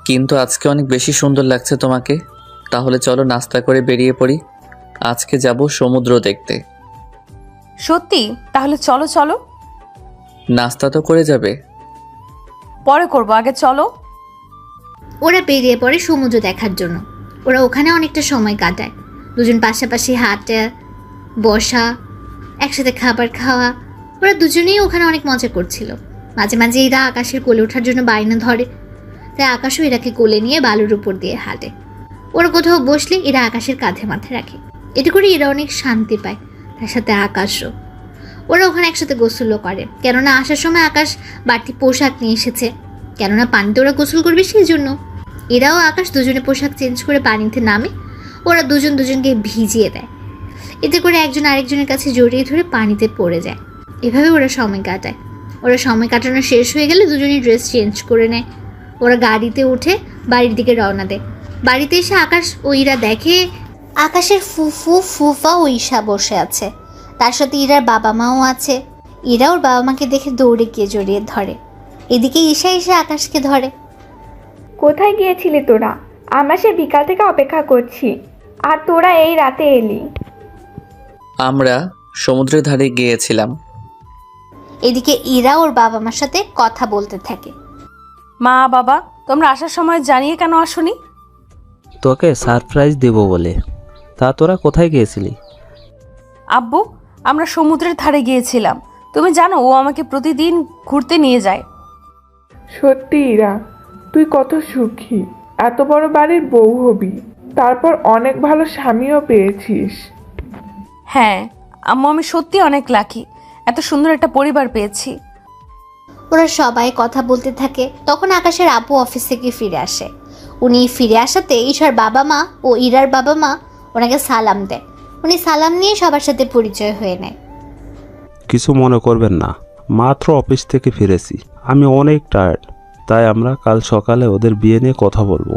কিন্তু আজকে অনেক বেশি সুন্দর লাগছে তোমাকে। তাহলে চলো নাস্তা করে বেরিয়ে পড়ি। আজকে যাব সমুদ্র দেখতে। সত্যি? তাহলে চলো চলো। নাস্তা তো করে যাবে? পরে করবো, আগে চলো। ওরা বেরিয়ে পড়ে সমুদ্র দেখার জন্য। ওরা ওখানে অনেকটা সময় কাটায়, দুজন পাশাপাশি হাঁটা, বসা, একসাথে খাবার খাওয়া। ওরা দুজনেই ওখানে অনেক মজা করছিল। মাঝে মাঝে এরা আকাশের কোলে ওঠার জন্য বায়না ধরে, তাই আকাশও এরাকে কোলে নিয়ে বালুর উপর দিয়ে হাঁটে। ওরা কোথাও বসলে এরা আকাশের কাঁধে মাথায় রাখে। এতে করে এরা অনেক শান্তি পায়, তার সাথে আকাশও। ওরা ওখানে একসাথে গোসলও করে, কেননা আসার সময় আকাশ বাড়তি পোশাক নিয়ে এসেছে, কেননা পানিতে ওরা গোসল করবে সেই জন্য। এরাও আকাশ দুজনে পোশাক চেঞ্জ করে পানিতে নামে। ওরা দুজন দুজনকে ভিজিয়ে দেয়, এতে করে একজন আরেকজনের কাছে জড়িয়ে ধরে পানিতে পড়ে যায়। এভাবে ওরা সময় কাটায়। ওরা সময় কাটানো শেষ হয়ে গেলে দুজনেই ড্রেস চেঞ্জ করে নেয়। ওরা গাড়িতে উঠে বাড়ির দিকে রওনা দেয়। বাড়িতে এসে আকাশ ও ইরা দেখে আকাশের ফুফু, ফুফা ও ঈশা বসে আছে, তার সাথে ইরার বাবা মাও আছে। ইরা ওর বাবা মাকে দেখে দৌড়ে গিয়ে জড়িয়ে ধরে। এদিকে ঈশা এসে আকাশকে ধরে। কোথায় গিয়েছিলি তোরা? আমরা সে বিকাল থেকে অপেক্ষা করছি, আর তোরা এই রাতে এলি। আমরা সমুদ্রের ধারে গিয়েছিলাম। এদিকে ইরা ওর বাবা মার সাথে কথা বলতে থাকে। মা বাবা, তোমরা আসার সময় জানিয়ে কেন আসোনি? তোকে সারপ্রাইজ দেব বলে। তা তোরা কোথায় গিয়েছিলি? আব্বু, আমরা সমুদ্রের ধারে গিয়েছিলাম। তুমি জানো ও আমাকে প্রতিদিন ঘুরতে নিয়ে যায়। সত্যি ইরা, তুই কত সুখী। এত বড় বাড়ির বউ হবি, তারপর অনেক ভালো স্বামীও পেয়েছিস। হ্যাঁ আম্মু, আমি সত্যি অনেক লাকি, এত সুন্দর একটা পরিবার পেয়েছি। ওরা সবাই কথা বলতে থাকে। তখন আকাশের আপু অফিস থেকে ফিরে আসে। উনি ফিরে আসাতে ঈশার বাবা মা ও ইরার বাবা মা ওনাকে সালাম দেয়। উনি সালাম নিয়ে সবার সাথে পরিচয় হয়ে নেয়। কিছু মনে করবেন না, মাত্র অফিস থেকে ফিরেছি, আমি অনেক টায়ার্ড, তাই আমরা কাল সকালে ওদের বিয়ে নিয়ে কথা বলবো।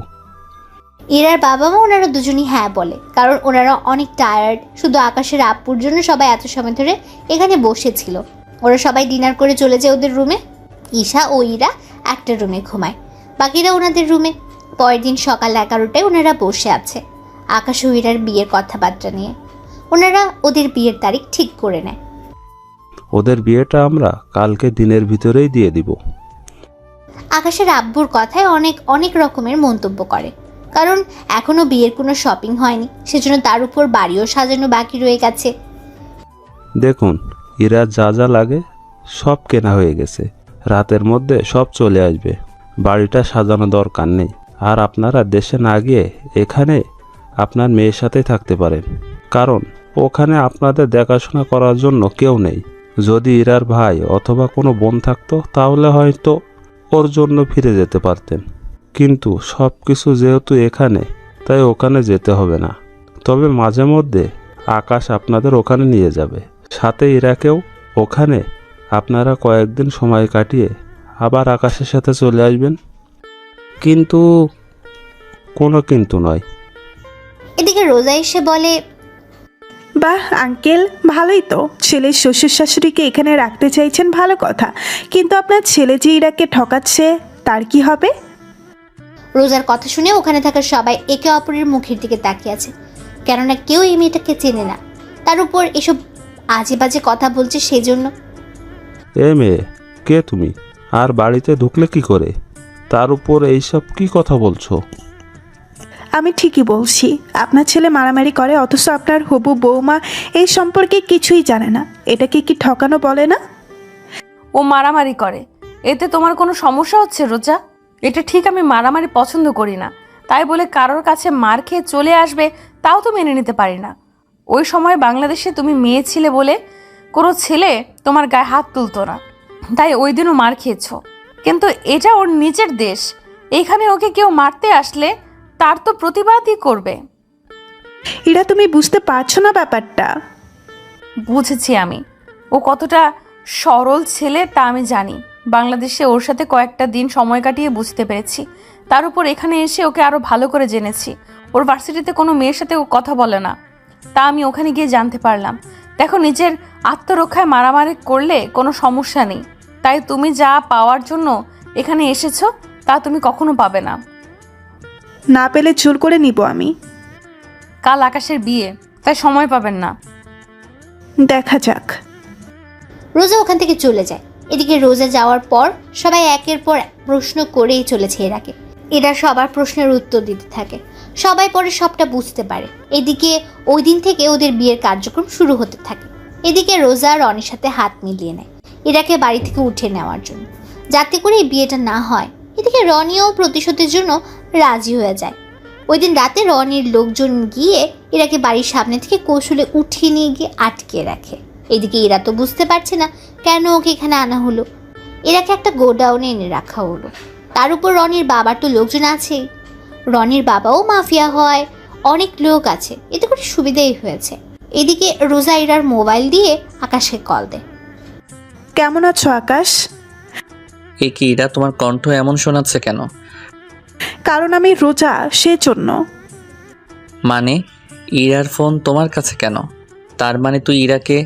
ইরার বাবা মা ওনারা দুজনই হ্যাঁ বলে, কারণ ওনারা অনেক টায়ার্ড। শুধু আকাশের আপুর জন্য সবাই এত সময় ধরে এখানে বসেছিল। ওরা সবাই ডিনার করে চলে যায় ওদের রুমে। ঈশা ও ইরা একটা রুমে ঘুমায়, বাকিরা ওনাদের রুমে। পরের দিন সকাল 11টায় ওনারা বসে আছে আকাশ ও ইরার বিয়ের কথাবার্তা নিয়ে। ওনারা ওদের বিয়ের তারিখ ঠিক করে নেয়। ওদের বিয়েটা আমরা কালকে দিনের ভিতরেই দিয়ে দিব। আকাশের আব্বুর কথায় অনেক অনেক রকমের মন্তব্য করে, কারণ এখনো বিয়ের কোনো শপিং হয়নি, সেজন্য তার উপর বাড়িও সাজানো বাকি রয়ে গেছে। দেখুন, ইরা যা যা লাগে সব কেনা হয়ে গেছে, রাতের মধ্যে সব চলে আসবে। বাড়িটা সাজানো দরকার নেই। আর আপনারা দেশে না গিয়ে এখানে আপনার মেয়ের সাথে থাকতে পারেন, কারণ ওখানে আপনাদের দেখাশোনা করার জন্য কেউ নেই। যদি ইরার ভাই অথবা কোনো বোন থাকতো তাহলে হয়তো ওর জন্য ফিরে যেতে পারতেন, কিন্তু সব কিছু যেহেতু এখানে, তাই ওখানে যেতে হবে না। তবে মাঝে মধ্যে আকাশ আপনাদের ওখানে নিয়ে যাবে, সাথে ইরাকেও। ওখানে আপনারা কয়েকদিন সময় কাটিয়ে আবার আকাশের সাথে চলে আসবেন। কিন্তু কোনো কিন্তু নয়। এদিকে রোজা এসে বলে, বাহ আঙ্কেল, ভালোই তো। ছেলের শ্বশুর শাশুড়িকে এখানে রাখতে চাইছেন, ভালো কথা। কিন্তু আপনার ছেলে যে ইরাকে ঠকাচ্ছে, তার কি হবে? রোজার কথা শুনে ওখানে থাকা সবাই একে অপরের মুখের দিকে তাকিয়ে আছে, কেননা কেউ এই মেয়েটাকে চেনে না। তার উপর এসব আজে বাজে কথা বলছে সেজন্য। এ মেয়ে, কে তুমি? আর বাড়িতে ঢুকলে কি করে? তার উপর এইসব কি কথা বলছো? আমি ঠিকই বলছি। আপনার ছেলে মারামারি করে, অথচ আপনার হবু বৌমা এই সম্পর্কে কিছুই জানে না। এটাকে কি ঠকানো বলে না? ও মারামারি করে, এতে তোমার কোনো সমস্যা হচ্ছে রোজা? এটা ঠিক, আমি মারামারি পছন্দ করি না, তাই বলে কারোর কাছে মার খেয়ে চলে আসবে তাও তো মেনে নিতে পারি না। ওই সময় বাংলাদেশে তুমি মেয়ে ছিলে বলে কোনো ছেলে তোমার গায়ে হাত তুলতো না, তাই ওই দিনও মার খেয়েছো। কিন্তু এটা ওর নিজের দেশ, এইখানে ওকে কেউ মারতে আসলে তার তো প্রতিবাদই করবে। এরা তুমি বুঝতে পারছো না ব্যাপারটা? বুঝেছি আমি, ও কতটা সরল ছেলে তা আমি জানি। বাংলাদেশে ওর সাথে কয়েকটা দিন সময় কাটিয়ে বুঝতে পেরেছি, তার উপর এখানে এসে ওকে আরও ভালো করে জেনেছি। ওর ভার্সিটিতে কোনো মেয়ের সাথে ও কথা বলে না, তা আমি ওখানে গিয়ে জানতে পারলাম। দেখো, নিজের আত্মরক্ষায় মারামারি করলে কোনো সমস্যা নেই, তাই তুমি যা পাওয়ার জন্য এখানে এসেছো তা তুমি কখনো পাবে না। না পেলে জোর করে নিব আমি। কাল আকাশের বিয়ে, তাই সময় পাবেন না। দেখা যাক। রোজা ওখান থেকে চলে যায়। এদিকে রোজা যাওয়ার পর সবাই একের পর এক প্রশ্ন করেই চলেছে এরাকে। এরা সবার প্রশ্নের উত্তর দিতে থাকে। সবাই পরে সবটা বুঝতে পারে। এদিকে ওই দিন থেকে ওদের বিয়ের কার্যক্রম শুরু হতে থাকে। এদিকে রোজা রনির সাথে হাত মিলিয়ে নেয় এরাকে বাড়ি থেকে উঠে নেওয়ার জন্য, যাতে করে এই বিয়েটা না হয়। এদিকে রনিও প্রতিশোধের জন্য রাজি হয়ে যায়। ওই দিন রাতে রনির লোকজন গিয়ে এরাকে বাড়ির সামনে থেকে কৌশলে উঠিয়ে নিয়ে গিয়ে আটকে রাখে। এদিকে এরা তো বুঝতে পারছে না কেন ওকে এখানে আনা হলো। এরাকে একটা গোডাউনে এনে রাখা হলো। তার উপর রনির বাবার তো লোকজন আছেই। রনির বাবাও মাফিয়া হয়, অনেক লোক আছে, এতে করে সুবিধাই হয়েছে। এদিকে রোজা ইরার মোবাইল দিয়ে আকাশকে কল দেয়। কেমন আছো আকাশ? এ কি ইরা, তোমার কণ্ঠ এমন শোনাচ্ছে কেন? কারণ আমি রোজা, সেজন্য। মানে ইরার ফোন তোমার কাছে কেন? তার মানে তুই ইরাকে...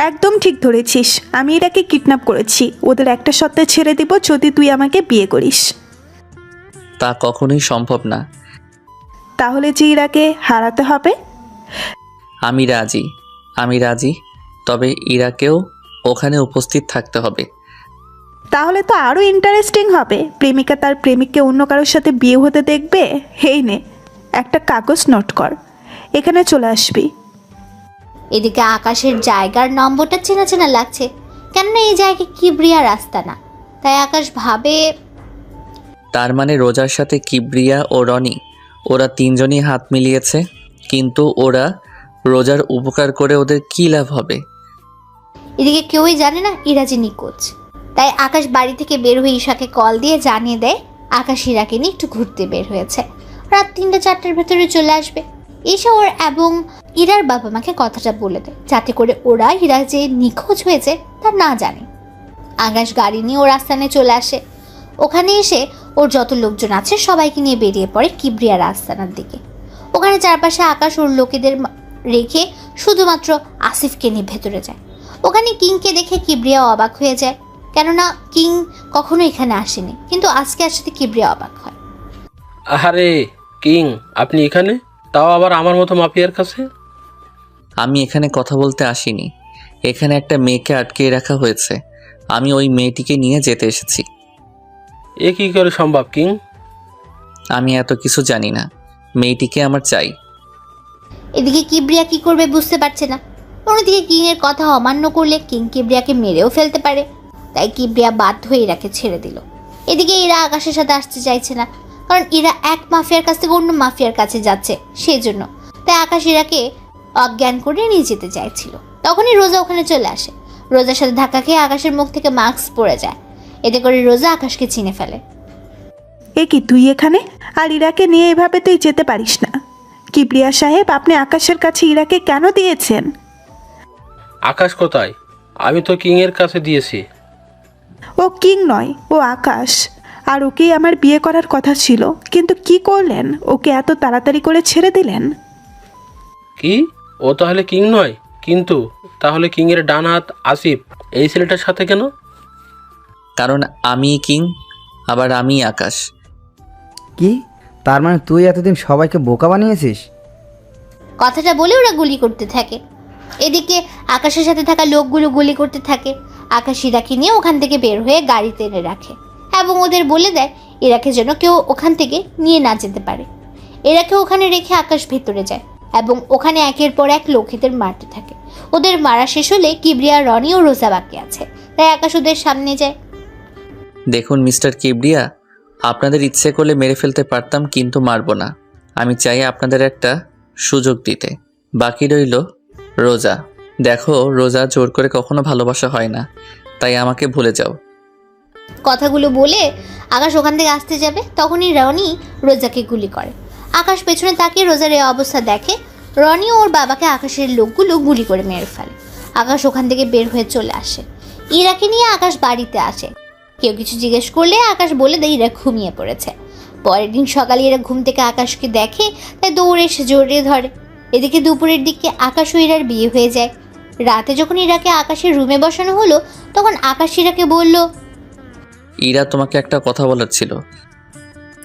একদম ঠিক ধরেছিস, আমি এটাকে কিডন্যাপ করেছি। ওদের একটা সপ্তাহে ছেড়ে দিব যদি তুই আমাকে বিয়ে করিস। তা কখনোই সম্ভব না। তাহলে যে ইরাকে হারাতে হবে? আমি রাজি, তবে ইরাকেও ওখানে উপস্থিত থাকতে হবে। তাহলে তো আরো ইন্টারেস্টিং হবে। প্রেমিকা তার প্রেমিককে অন্য কারোর সাথে বিয়ে হতে দেখবে। হেই নে, একটা কাগজ নোট কর, এখানে চলে আসবি। এদিকে আকাশের জায়গার নম্বরটা চেনা চেনা লাগছে, কেননা এই জায়গায় কিবরিয়া রাস্তা না। তাই আকাশ ভাবে, তার মানে রোজার সাথে কিবরিয়া ও রনি, ওরা তিনজনই হাত মিলিয়েছে। কিন্তু ওরা রোজার উপকার করে ওদের কী লাভ হবে? এদিকে কেউই জানে না ইরা যে নিখোঁজ। তাই আকাশ বাড়ি থেকে বের হয়ে ঈশাকে কল দিয়ে জানিয়ে দেয় আকাশ ইরাকে নিয়ে একটু ঘুরতে বের হয়েছে, রাত 3-4টার ভেতরে চলে আসবে। ঈশা ওর এবং ইরার বাবা মাকে কথাটা বলে দেয়, যাতে করে ওরা ইরা যে নিখোঁজ হয়েছে তা না জানে। আকাশ গাড়ি নিয়ে ওর আস্তানে চলে আসে। ওখানে এসে ওর যত লোকজন আছে সবাইকে নিয়ে বেরিয়ে পড়ে কিবরিয়ার আস্তানার দিকে। ওখানে চারপাশে আকাশ ওর লোকেদের রেখে শুধুমাত্র আসিফকে নিয়ে ভেতরে যায়। ওখানে কিংকে দেখে কিবরিয়া অবাক হয়ে যায়, কেননা কিং কখনো এখানে আসেনি, কিন্তু আজকে আসতে কিবরিয়া অবাক হয়। আরে কিং, আপনি এখানে, তাও আবার আমার মতো মাফিয়ার কাছে? আমি এখানে কথা বলতে আসিনি, এখানে একটা মেয়েকে আটকে রাখা হয়েছে, আমি ওই মেয়েটিকে নিয়ে যেতে এসেছি। এ কী করে সম্ভব কিং? আমি এত কিছু জানি না, মেয়েটিকে আমার চাই। এদিকে কিবরিয়া কি করবে বুঝতে পারছে না। অন্যদিকে কিং এর কথা অমান্য করলে কিং কিবরিয়াকে মেরেও ফেলতে পারে। তাই কিবরিয়া বাধ্য হয়ে ইরাকে ছেড়ে দিল। এদিকে ইরা আকাশের সাথে আসতে চাইছে না, কারণ ইরা এক মাফিয়ার কাছ থেকে অন্য মাফিয়ার কাছে যাচ্ছে, সেই জন্য। তাই আকাশ ইরাকে অজ্ঞান করে নিয়ে যেতে চাইছিল। তখনই রোজা ওখানে চলে আসে। রোজার সাথে ধাক্কা খেয়ে আকাশের মুখ থেকে মাস্ক পড়ে যায়। এতে করে রোজা আকাশকে চিনে ফেলে। এ কি, তুই এখানে? আর ইরাকে নিয়ে এভাবে তুই যেতে পারিস না। কিবরিয়া সাহেব, আপনি আকাশের কাছে ইরাকে কেন দিয়েছেন? আকাশ কোথায়? আমি তো কিং এর কাছে দিয়েছি। ও কিং নয়, ও আকাশ। আর ওকেই আমার বিয়ে করার কথা ছিল, কিন্তু কি করলেন? ওকে এত তাড়াতাড়ি করে ছেড়ে দিলেন। কি? ও তাহলে কিং নয়? কিন্তু তাহলে কিং এর ডান হাত আসিফ এই ছেলেটার সাথে কেন? কারণ আমি কিং, আবার আমি আকাশ। কি? তার মানে তুই এতদিন সবাইকে বোকা বানিয়েছিস? কথাটা বলে ওরা গুলি করতে থাকে। এদিকে আকাশের সাথে থাকা লোকগুলো গুলি করতে থাকে। আকাশ ইরাকে নিয়ে ওখান থেকে বের হয়ে গাড়িতে এনে রাখে এবং ওদের বলে দেয় ইরাকে যেন কেউ ওখান থেকে নিয়ে না যেতে পারে। এরাকে ওখানে রেখে আকাশ ভেতরে যায় এবং ওখানে একের পর এক লোকেদের মারতে থাকে। ওদের মারা শেষ হলে কিবরিয়া, রনি ও রোজা বাকি আছে, তাই আকাশ ওদের সামনে যায়। দেখুন মিস্টার কিবরিয়া, আপনাদের ইচ্ছে করলে মেরে ফেলতে পারতাম, কিন্তু মারবো না। আমি চাই আপনাদের একটা সুযোগ দিতে। বাকি রইল রোজা। দেখো রোজা, জোর করে কখনো ভালোবাসা হয় না, তাই আমাকে ভুলে যাও। কথাগুলো বলে আকাশ ওখান থেকে আসতে যাবে, তখনই রনি রোজাকে গুলি করে। আকাশ পেছনে তাকিয়ে রোজার এই অবস্থা দেখে। রনি ওর বাবাকে আকাশের লোকগুলো গুলি করে মেরে ফেলে। আকাশ ওখান থেকে বের হয়ে চলে আসে। ইরাকে নিয়ে আকাশ বাড়িতে আসে। কেউ কিছু জিজ্ঞেস করলে আকাশ বলে দেয় ইরা ঘুমিয়ে পড়েছে। পরের দিন সকালে এরা ঘুম থেকে আকাশকে দেখে, তাই দৌড়ে এসে জড়িয়ে ধরে। এদিকে দুপুরের দিকে আকাশ ও ইরার বিয়ে হয়ে যায়। রাতে যখন ইরাকে আকাশের রুমে বসানো হলো, তখন আকাশ ইরাকে বলল, ইরা, তোমাকে একটা কথা বলার ছিল।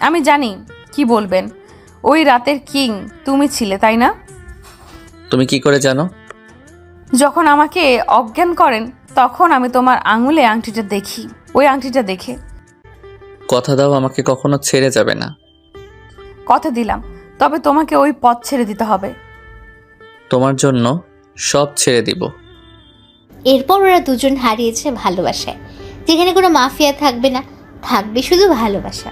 আমি জানি কি বলবেন। ওই রাতের কিং তুমি ছিলে, তাই না? তুমি কি করে জানো? যখন আমাকে অজ্ঞান করেন তখন আমি তোমার আঙুলে আংটিটা দেখি, ওই আংটিটা দেখে। কথা দাও আমাকে কখনো ছেড়ে যাবে না। কথা দিলাম, তবে তোমাকে ওই পথ ছেড়ে দিতে হবে। তোমার জন্য সব ছেড়ে দিব। এরপর ওরা দুজন হারিয়েছে ভালোবাসায়, যেখানে কোনো মাফিয়া থাকবে না, থাকবে শুধু ভালোবাসা।